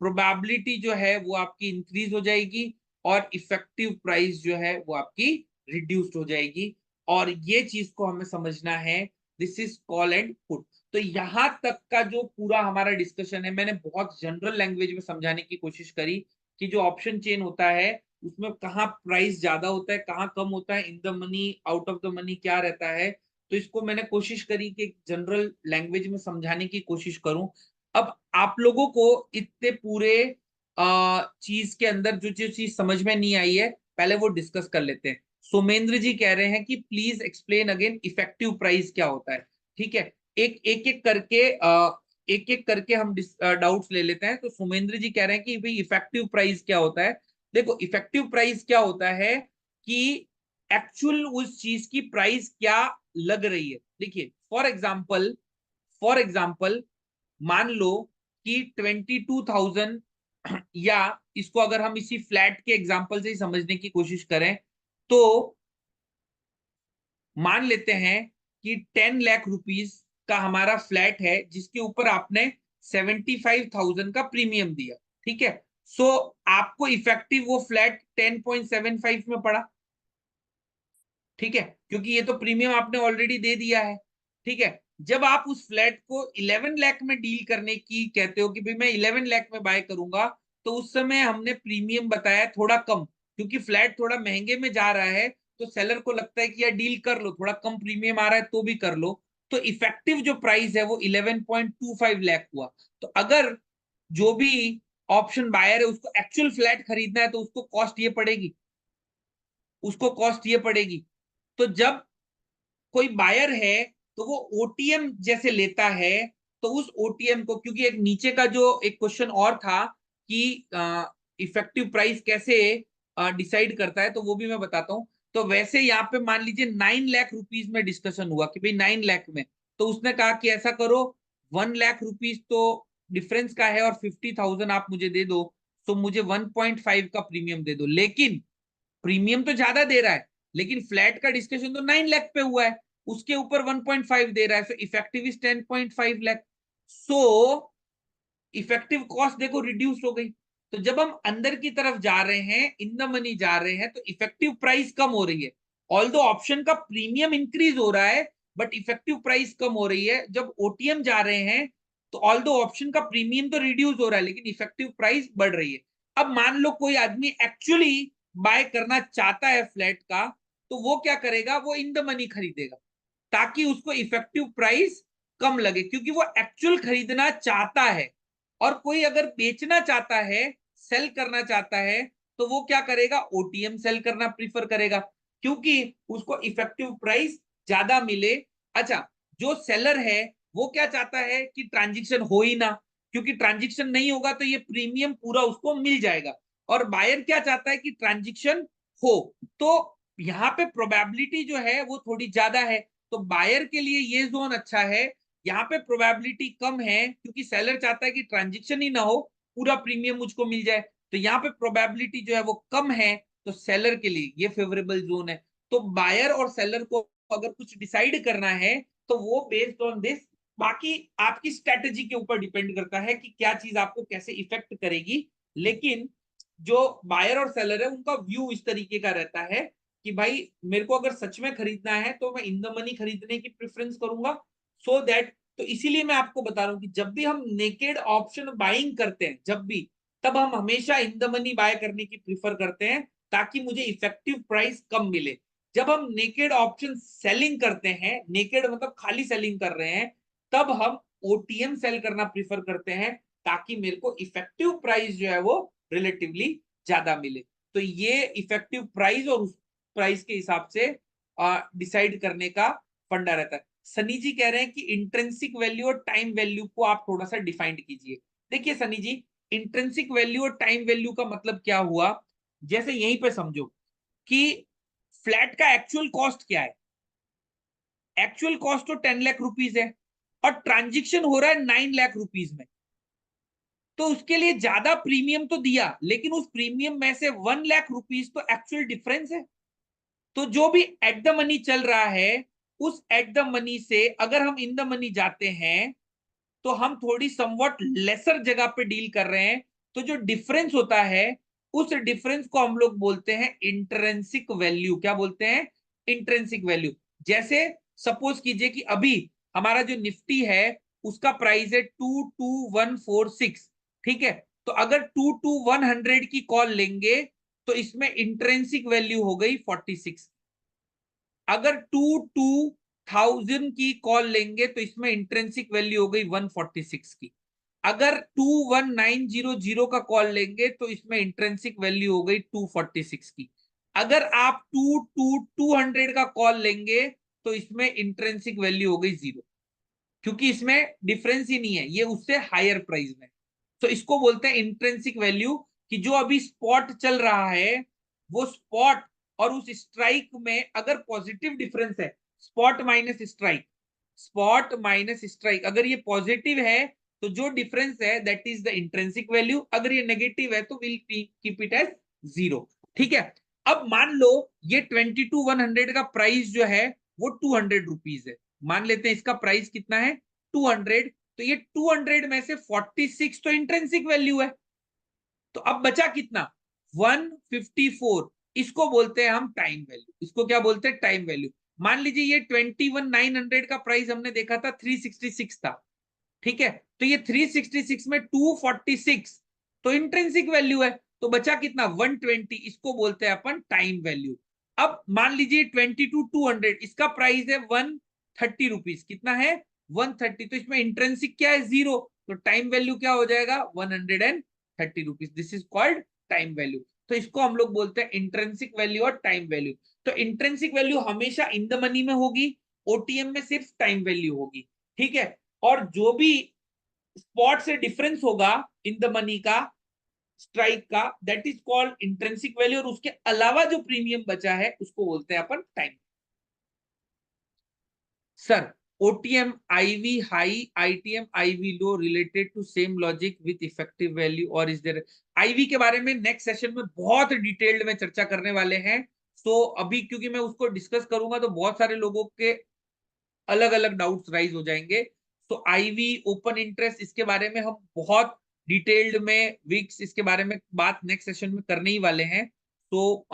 प्रोबेबिलिटी जो है वो आपकी इंक्रीज हो जाएगी, और इफेक्टिव प्राइस जो है वो आपकी रिड्यूस्ड हो जाएगी। और ये चीज को हमें समझना है, this is call and put. तो यहां तक का जो पूरा हमारा डिस्कशन है, मैंने बहुत जनरल लैंग्वेज में समझाने की कोशिश करी कि जो ऑप्शन चेन होता है उसमें कहाँ प्राइस ज्यादा होता है, कहाँ कम होता है, in the money, out of the money क्या रहता है। तो इसको मैंने कोशिश करी कि जनरल लैंग्वेज में समझाने की कोशिश करूं। अब आप लोगों को इतने पूरे चीज के अंदर जो जो चीज समझ में नहीं आई है, पहले वो डिस्कस कर लेते हैं। सोमेंद्र जी कह रहे हैं कि please explain again effective price क्या होता है, ठीक है। एक एक करके हम डाउट्स ले लेते हैं। तो सुमेंद्र जी कह रहे हैं कि भाई इफेक्टिव प्राइस क्या होता है। देखो इफेक्टिव प्राइस क्या होता है कि एक्चुअल उस चीज की प्राइस क्या लग रही है। देखिए फॉर एग्जाम्पल मान लो कि 22,000, या इसको अगर हम इसी फ्लैट के एग्जाम्पल से ही समझने की कोशिश करें तो मान लेते हैं कि 10 लाख रुपीज का हमारा फ्लैट है जिसके ऊपर आपने 75,000 का प्रीमियम दिया, ठीक है। सो आपको इफेक्टिव वो फ्लैट 10.75 में पड़ा, ठीक है, क्योंकि ये तो प्रीमियम आपने ऑलरेडी दे दिया है, ठीक है। जब आप उस फ्लैट को 11 लाख में डील करने की कहते हो कि भाई मैं 11 लाख में बाय करूंगा, तो उस समय हमने प्रीमियम बताया थोड़ा कम, क्योंकि फ्लैट थोड़ा महंगे में जा रहा है, तो सेलर को लगता है कि यार डील कर लो, थोड़ा कम प्रीमियम आ रहा है तो भी कर लो। तो इफेक्टिव जो प्राइस है वो 11.25 लाख हुआ। तो अगर जो भी ऑप्शन बायर है उसको एक्चुअल फ्लैट खरीदना है तो उसको कॉस्ट ये पड़ेगी, उसको कॉस्ट ये पड़ेगी, तो जब कोई बायर है तो वो ओटीएम जैसे लेता है, तो उस ओटीएम को, क्योंकि एक नीचे का जो एक क्वेश्चन और था कि इफेक्टिव प्राइस कैसे डिसाइड करता है, तो वो भी मैं बताता हूँ। तो वैसे यहाँ पे मान लीजिए 9 लाख रुपीज में डिस्कशन हुआ कि भाई 9 लाख में, तो उसने कहा कि ऐसा करो 1 लाख रुपीज तो डिफरेंस का है और 50,000 आप मुझे दे दो, तो मुझे 1.5 का प्रीमियम दे दो। लेकिन प्रीमियम तो ज्यादा दे रहा है, लेकिन फ्लैट का डिस्कशन तो 9 लाख पे हुआ है, उसके ऊपर 1.5 दे रहा है, so effective is 10.5 lakh. So effective cost देखो रिड्यूस हो गई। तो जब हम अंदर की तरफ जा रहे हैं, इन द मनी जा रहे हैं, तो इफेक्टिव प्राइस कम हो रही है। ऑल्दो ऑप्शन का प्रीमियम इंक्रीज हो रहा है, बट इफेक्टिव प्राइस कम हो रही है। जब ओटीएम जा रहे हैं तो ऑल्दो ऑप्शन का प्रीमियम तो रिड्यूस हो रहा है, लेकिन इफेक्टिव प्राइस बढ़ रही है। अब मान लो कोई आदमी एक्चुअली बाय करना चाहता है फ्लैट का, तो वो क्या करेगा, वो इन द मनी खरीदेगा ताकि उसको इफेक्टिव प्राइस कम लगे, क्योंकि वो एक्चुअल खरीदना चाहता है। और कोई अगर बेचना चाहता है, सेल करना चाहता है, तो वो क्या करेगा, ओटीएम सेल करना प्रीफर करेगा, क्योंकि उसको इफेक्टिव प्राइस ज्यादा मिले। अच्छा, जो सेलर है वो क्या चाहता है कि ट्रांजिशन हो ही ना, क्योंकि ट्रांजिशन नहीं होगा तो ये प्रीमियम पूरा उसको मिल जाएगा। और बायर क्या चाहता है कि ट्रांजिशन हो। तो यहाँ पे प्रोबेबिलिटी जो है वो थोड़ी ज्यादा है, तो बायर के लिए ये जोन अच्छा है। यहाँ पे प्रोबेबिलिटी कम है क्योंकि सेलर चाहता है कि ट्रांजेक्शन ही ना हो, पूरा प्रीमियम मुझको मिल जाए। तो यहाँ पे प्रोबेबिलिटी जो है वो कम है, तो सेलर के लिए ये फेवरेबल जोन है। तो बायर और सेलर को अगर कुछ डिसाइड करना है तो वो बेस्ड ऑन दिस, बाकी आपकी स्ट्रेटेजी के ऊपर डिपेंड करता है कि क्या चीज आपको कैसे इफेक्ट करेगी। लेकिन जो बायर और सेलर है उनका व्यू इस तरीके का रहता है कि भाई मेरे को अगर सच में खरीदना है तो मैं इन द मनी खरीदने की प्रेफरेंस करूंगा, सो दैट। तो इसीलिए मैं आपको बता रहा हूं कि जब भी हम नेकेड ऑप्शन बाइंग करते हैं, जब भी, तब हम हमेशा इन द मनी बाय करने की प्रीफर करते हैं ताकि मुझे इफेक्टिव प्राइस कम मिले। जब हम नेकेड ऑप्शन सेलिंग करते हैं, नेकेड मतलब खाली सेलिंग कर रहे हैं, तब हम ओटीएम सेल करना प्रीफर करते हैं ताकि मेरे को इफेक्टिव प्राइस जो है वो रिलेटिवली ज्यादा मिले। तो ये इफेक्टिव प्राइस और उस प्राइस के हिसाब से डिसाइड करने का फंडा रहता है। सनी जी कह रहे हैं कि इंट्रिंसिक वैल्यू और टाइम वैल्यू को आप थोड़ा सा डिफाइंड कीजिए। देखिए सनी जी, इंट्रिंसिक वैल्यू और टाइम वैल्यू का मतलब क्या हुआ, जैसे यहीं पे समझो कि फ्लैट का एक्चुअल कॉस्ट क्या है। एक्चुअल कॉस्ट तो 10 लाख रुपीज है और ट्रांजेक्शन हो रहा है 9 लाख रुपीज में, तो उसके लिए ज्यादा प्रीमियम तो दिया, लेकिन उस प्रीमियम में से 1 लाख रुपीज तो एक्चुअल डिफरेंस है। तो जो भी एट द मनी चल रहा है, उस एट द मनी से अगर हम इन द मनी जाते हैं तो हम थोड़ी समवट लेसर जगह पे डील कर रहे हैं। तो जो डिफरेंस होता है, उस डिफरेंस को हम लोग बोलते हैं इंट्रेंसिक वैल्यू। क्या बोलते हैं, इंट्रेंसिक वैल्यू। जैसे सपोज कीजिए कि अभी हमारा जो निफ्टी है उसका प्राइस है 22146, ठीक है। तो अगर 22100 की कॉल लेंगे तो इसमें इंट्रेंसिक वैल्यू हो गई 46। अगर 22,000 की कॉल लेंगे तो इसमें इंट्रेंसिक वैल्यू हो गई 146 की। अगर 21900 का कॉल लेंगे तो इसमें इंट्रेंसिक वैल्यू हो गई 246 की। अगर आप 200 का कॉल लेंगे तो इसमें इंट्रेंसिक वैल्यू हो गई 0, क्योंकि इसमें डिफरेंस ही नहीं है, ये उससे हायर प्राइस में। तो इसको बोलते हैं इंट्रेंसिक वैल्यू, कि जो अभी स्पॉट चल रहा है वो स्पॉट और उस स्ट्राइक में अगर पॉजिटिव डिफरेंस है, spot minus strike, spot minus strike अगर ये पॉजिटिव है तो जो डिफरेंस है that is the intrinsic value. अगर ये नेगेटिव है तो विल कीप इट एज 0, ठीक है। अब मान लो ये 22,100 का प्राइस जो है वो 200 रुपीज है। मान लेते हैं इसका प्राइस कितना है 200, तो ये 200 में से 46 तो इंट्रेंसिक वैल्यू है। तो अब बचा कितना 154, इसको बोलते हैं हम टाइम वैल्यू। इसको क्या बोलते हैं, टाइम वैल्यू। मान लीजिए ये 21,900 का प्राइस हमने देखा था 366 था, ठीक है। तो ये 366 में 246 तो इंट्रेंसिक वैल्यू है, तो बचा कितना 120, इसको बोलते हैं अपन टाइम वैल्यू। अब मान लीजिए 22,200 इसका प्राइस है 130 रुपीज, कितना है 130, तो इसमें इंट्रेंसिक क्या है 0, तो टाइम वैल्यू क्या हो जाएगा 130 rupees. This is called time value. तो इसको हम लोग बोलते हैं इंट्रिंसिक वैल्यू और टाइम वैल्यू। तो इंट्रिंसिक वैल्यू हमेशा इन द मनी में होगी, ओटीएम में सिर्फ टाइम वैल्यू होगी, ठीक है। और जो भी स्पॉट से डिफरेंस होगा इन द मनी का, स्ट्राइक का, that is called intrinsic value, और उसके अलावा जो प्रीमियम बचा है उसको बोलते हैं अपन time. Sir, OTM IV high, ITM IV low related to same logic with effective value, और इज देयर आईवी के बारे में नेक्स्ट सेशन में बहुत डिटेल्ड में चर्चा करने वाले हैं। तो अभी क्योंकि मैं उसको डिस्कस करूंगा तो बहुत सारे लोगों के अलग अलग डाउट्स राइज हो जाएंगे। तो आईवी, ओपन इंटरेस्ट, इसके बारे में हम बहुत डिटेल्ड में विक्स इसके बारे में बात नेक्स्ट सेशन में करने ही वाले हैं। तो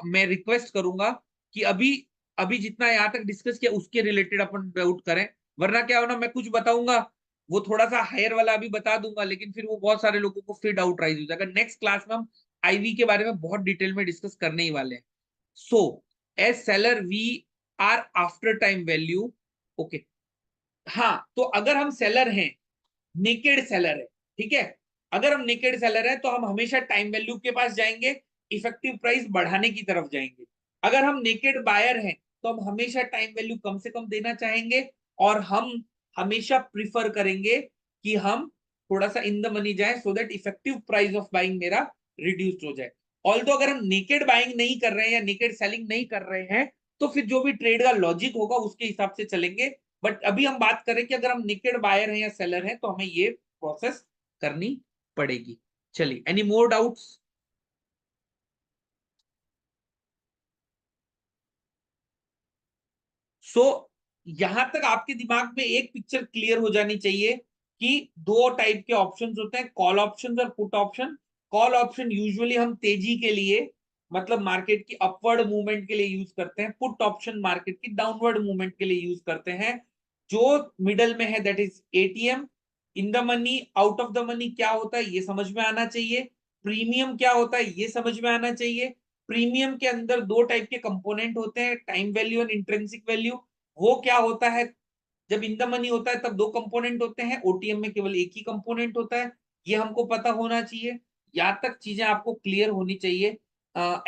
मैं रिक्वेस्ट करूंगा कि अभी अभी जितना यहाँ तक डिस्कस किया उसके रिलेटेड अपन डाउट करें, वरना क्या होना, मैं कुछ बताऊंगा वो थोड़ा सा हायर वाला अभी बता दूंगा, लेकिन फिर वो बहुत सारे लोगों को फिर डाउट राइज हो जाएगा। नेक्स्ट क्लास में हम आईवी के बारे में बहुत डिटेल में डिस्कस करने ही वाले हैं। So as seller we are after time value, okay. हाँ, तो अगर हम सेलर हैं, नेकेड सेलर है, ठीक है, अगर हम नेकेड सेलर है तो हम हमेशा टाइम वैल्यू के पास जाएंगे, इफेक्टिव प्राइस बढ़ाने की तरफ जाएंगे। अगर हम नेकेड बायर हैं तो हम हमेशा टाइम वैल्यू कम से कम देना चाहेंगे, और हम हमेशा प्रिफर करेंगे कि हम थोड़ा सा इन द मनी जाए, so that effective price of buying मेरा रिड्यूस हो जाए। ऑल्दो अगर हम नेकेड बाइंग नहीं कर रहे हैं या नेकेड सेलिंग नहीं कर रहे हैं, तो फिर जो भी ट्रेड का लॉजिक होगा उसके हिसाब से चलेंगे। बट अभी हम बात करें कि अगर हम नेकेड बायर हैं या सेलर हैं तो हमें ये प्रोसेस करनी पड़ेगी। चलिए, एनी मोर डाउट्स? सो यहां तक आपके दिमाग में एक पिक्चर क्लियर हो जानी चाहिए कि दो टाइप के ऑप्शंस होते हैं, कॉल ऑप्शंस और put option. Call option usually हम तेजी के लिए, मतलब मार्केट की अपवर्ड मूवमेंट के लिए यूज करते हैं, पुट ऑप्शन मार्केट की डाउनवर्ड मूवमेंट के लिए यूज करते हैं। जो मिडल में है that is ATM. In the money, out of the money क्या होता है ये समझ में आना चाहिए। प्रीमियम क्या होता है ये समझ में आना चाहिए। प्रीमियम के अंदर दो टाइप के कंपोनेंट होते हैं, टाइम वैल्यू और इंट्रिंसिक वैल्यू। वो क्या होता है, जब इन द मनी होता है तब दो कंपोनेंट होते हैं, ओटीएम में केवल एक ही कंपोनेंट होता है। ये हमको पता होना चाहिए। यहाँ तक चीजें आपको क्लियर होनी चाहिए।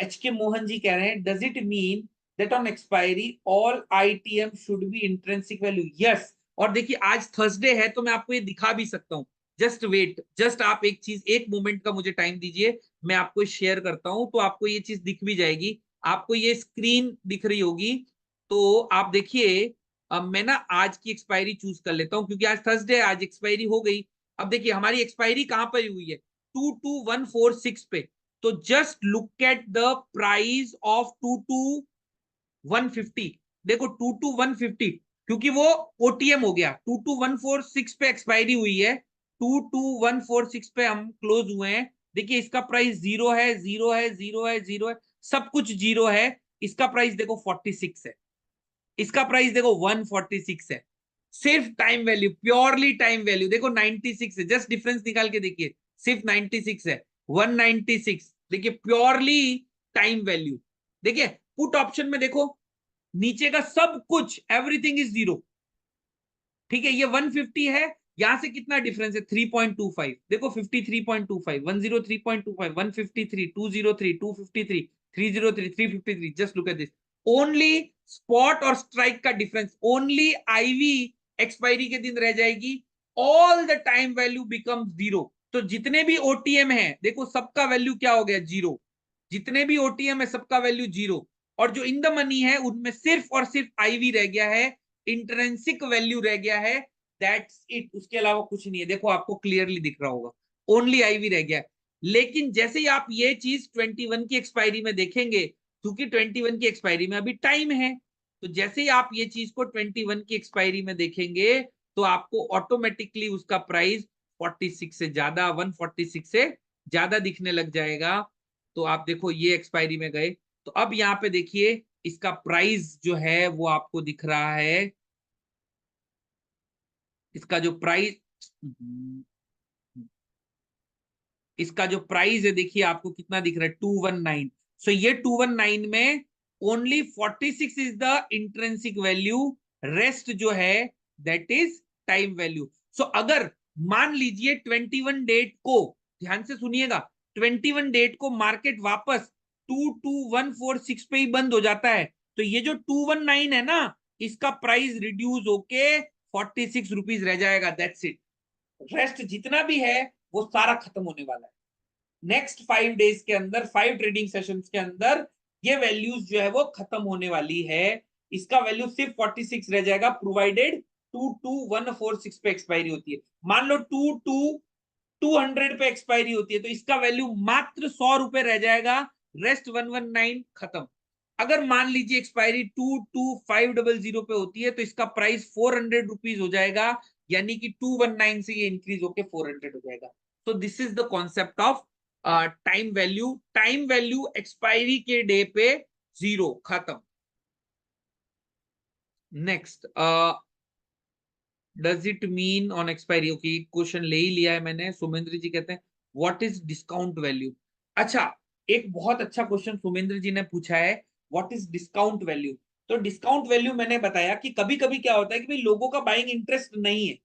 एच के मोहन जी कह रहे हैं, does it mean that on expiry all ITM should be intrinsic value? Yes. और देखिए आज थर्सडे है तो मैं आपको ये दिखा भी सकता हूँ। जस्ट वेट, जस्ट आप एक चीज, एक मोमेंट का मुझे टाइम दीजिए, मैं आपको शेयर करता हूं तो आपको ये चीज दिख भी जाएगी। आपको ये स्क्रीन दिख रही होगी, तो आप देखिए। अब मैं ना आज की एक्सपायरी चूज कर लेता हूं क्योंकि आज थर्सडे है, आज एक्सपायरी हो गई। अब देखिए हमारी एक्सपायरी कहां पर हुई है, 22146 पे। तो just look at the price of 22150। देखो 22150, क्योंकि वो ओटीएम हो गया, 22146 पे एक्सपायरी हुई है, 22146 पे हम क्लोज हुए हैं। देखिए इसका प्राइस जीरो है, जीरो है, जीरो है, जीरो है, सब कुछ जीरो है। इसका प्राइस देखो 46 है, इसका प्राइस देखो 146 है। सिर्फ time value, purely time value देखो 96 है, जस्ट डिफरेंस निकाल के देखिए, सिर्फ 96 है, 196। देखिए प्योरली टाइम वैल्यू। देखिए पुट ऑप्शन में देखो, नीचे का सब कुछ एवरीथिंग इज जीरो, ठीक है। ये 150 है, यहां से कितना डिफरेंस है, 3.25। देखो 53.25, 103.25, 153, 203, 253, 303, 353। Just look at this, only spot और स्ट्राइक का डिफरेंस, ओनली आईवी एक्सपायरी के दिन रह जाएगी, all the time value become zero. तो जितने भी ओटीएम है देखो सबका वैल्यू क्या हो गया, जीरो। जितने भी ओटीएम है सबका वैल्यू जीरो, और जो इन द मनी है उनमें सिर्फ और सिर्फ आईवी रह गया है, इंट्रेंसिक वैल्यू रह गया है, दैट्स इट, उसके अलावा कुछ नहीं है। देखो आपको क्लियरली दिख रहा होगा, ओनली आईवी रह गया है। लेकिन जैसे ही आप ये चीज 21 की एक्सपायरी में देखेंगे, क्योंकि 21 की एक्सपायरी में अभी टाइम है, तो जैसे ही आप ये चीज को 21 की एक्सपायरी में देखेंगे तो आपको ऑटोमेटिकली उसका प्राइस 46 से ज्यादा, 146 से ज्यादा दिखने लग जाएगा। तो आप देखो ये एक्सपायरी में गए, तो अब यहाँ पे देखिए इसका प्राइस जो है वो आपको दिख रहा है, इसका जो प्राइस, इसका जो प्राइस है देखिए आपको कितना दिख रहा है, 219। सो ये 219 में only 46 is the intrinsic value, rest जो है दैट इज टाइम वैल्यू। सो अगर मान लीजिए 21 डेट को, ध्यान से सुनिएगा, 21 डेट को मार्केट वापस 22146 पे ही बंद हो जाता है, तो ये जो 219 है ना, इसका प्राइस रिड्यूस होके 46 रुपीज रह जाएगा, दैट्स इट। रेस्ट जितना भी है वो सारा खत्म होने वाला है नेक्स्ट 5 डेज के अंदर, 5 ट्रेडिंग सेशंस के अंदर ये वैल्यूज जो है वो खत्म होने वाली है। इसका वैल्यू सिर्फ 46 रह जाएगा, प्रोवाइडेड 22146 पे एक्सपायरी होती है। मान लो 200 पे एक्सपायरी होती है, तो इसका वैल्यू मात्र 100 रुपए रह जाएगा, रेस्ट 119 खत्म। अगर मान लीजिए एक्सपायरी 22500 पे होती है, तो इसका प्राइस 400 रुपीज हो जाएगा, यानी कि 219 से ये इंक्रीज होके 400 हो जाएगा। तो this is the concept of time value. Time value expiry के डे पे 0 खत्म। Next, does it mean on expiry? Okay, question ले ही लिया है मैंने। सुमेंद्र जी कहते हैं व्हाट इज डिस्काउंट वैल्यू। अच्छा, एक बहुत अच्छा क्वेश्चन सुमेंद्र जी ने पूछा है, व्हाट इज डिस्काउंट वैल्यू। तो डिस्काउंट वैल्यू मैंने बताया कि कभी कभी क्या होता है कि भाई लोगों का बाइंग इंटरेस्ट नहीं है।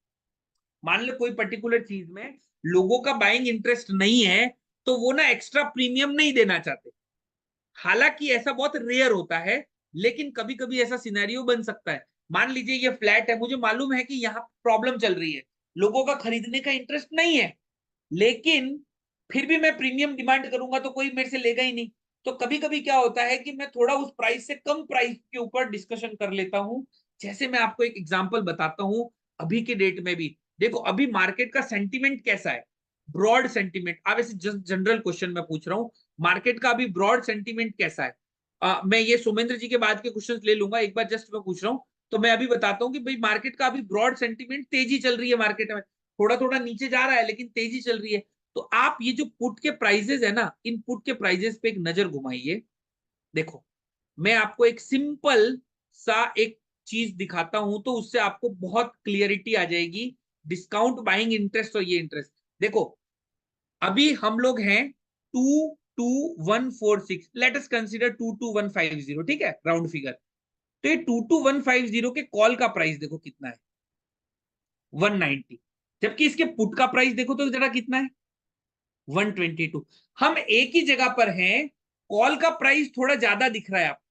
मान लो कोई पर्टिकुलर चीज में लोगों का बाइंग इंटरेस्ट नहीं है, तो वो ना एक्स्ट्रा प्रीमियम नहीं देना चाहते। हालांकि ऐसा बहुत रेयर होता है, लेकिन कभी कभी ऐसा सिनेरियो बन सकता है। मान लीजिए ये फ्लैट है, मुझे मालूम है कि यहाँ प्रॉब्लम चल रही है, लोगों का खरीदने का इंटरेस्ट नहीं है, लेकिन फिर भी मैं प्रीमियम डिमांड करूंगा तो कोई मेरे से लेगा ही नहीं। तो कभी कभी क्या होता है कि मैं थोड़ा उस प्राइस से कम प्राइस के ऊपर डिस्कशन कर लेता हूं। जैसे मैं आपको एक एग्जांपल बताता हूं, अभी के डेट में भी देखो अभी मार्केट का सेंटीमेंट कैसा है, ब्रॉड सेंटीमेंट। अब ऐसे जनरल क्वेश्चन मैं पूछ रहा हूँ, मार्केट का अभी ब्रॉड सेंटीमेंट कैसा है। मैं ये सुमेंद्र जी के बाद के क्वेश्चंस ले लूंगा, एक बार जस्ट मैं पूछ रहा हूँ। तो मैं अभी बताता हूँ कि भाई मार्केट का अभी ब्रॉड सेंटीमेंट, तेजी चल रही है मार्केट में, थोड़ा थोड़ा नीचे जा रहा है लेकिन तेजी चल रही है। तो आप ये जो पुट के प्राइजेस है ना, इन पुट के प्राइजेस पे एक नजर घुमाइए। देखो, मैं आपको एक सिंपल सा एक चीज दिखाता हूं, तो उससे आपको बहुत क्लियरिटी आ जाएगी। डिस्काउंट बाइंग इंटरेस्ट और ये इंटरेस्ट, देखो अभी हम लोग हैं 22146, लेट अस कंसीडर 22150, ठीक है, राउंड फिगर। तो ये 22150 के कॉल का प्राइस देखो कितना है, 190। जबकि इसके पुट का प्राइस देखो तो जरा कितना है, 122। हम एक ही जगह पर हैं, कॉल का प्राइस थोड़ा ज्यादा दिख रहा है आपको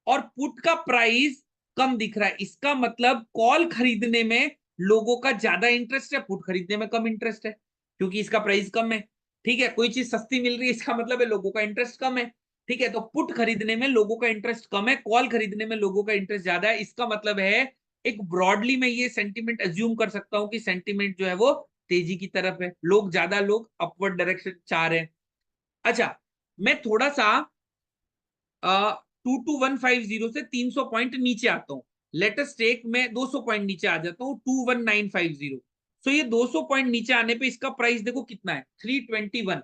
और पुट का प्राइस कम दिख रहा है। इसका मतलब कॉल खरीदने में लोगों का ज्यादा इंटरेस्ट है, पुट खरीदने में कम इंटरेस्ट है, क्योंकि इसका प्राइस कम है। ठीक है, कोई चीज सस्ती मिल रही है, इसका मतलब है लोगों का इंटरेस्ट कम है। ठीक है, तो पुट खरीदने में लोगों का इंटरेस्ट कम है, कॉल खरीदने में लोगों का इंटरेस्ट ज्यादा है। इसका मतलब है एक ब्रॉडली मैं ये सेंटीमेंट अज्यूम कर सकता हूं कि सेंटीमेंट जो है वो तेजी की तरफ है, ज्यादा लोग अपवर्ड डायरेक्शन चाह रहे हैं। अच्छा, मैं थोड़ा सा 22150 से 300 पॉइंट नीचे आता हूं। लेटेस्ट टेक मैं 200 पॉइंट नीचे आ जाता हूं, 21950। सो ये 200 पॉइंट नीचे आने पे इसका प्राइस देखो कितना है, 321।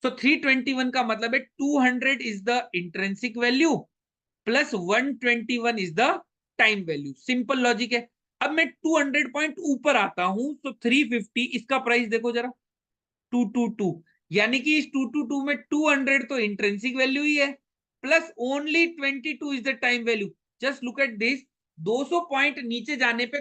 सो 321 का मतलब है 200 is the intrinsic value plus 121 is the time value. Simple logic है। अब मैं 200 पॉइंट ऊपर आता हूं, तो 350, इसका प्राइस देखो जरा, 222। यानी कि इस 222 में 200 तो इंट्रेंसिक वैल्यू ही है, plus only 22 is the time value. Just look at this, 200 point नीचे जाने पे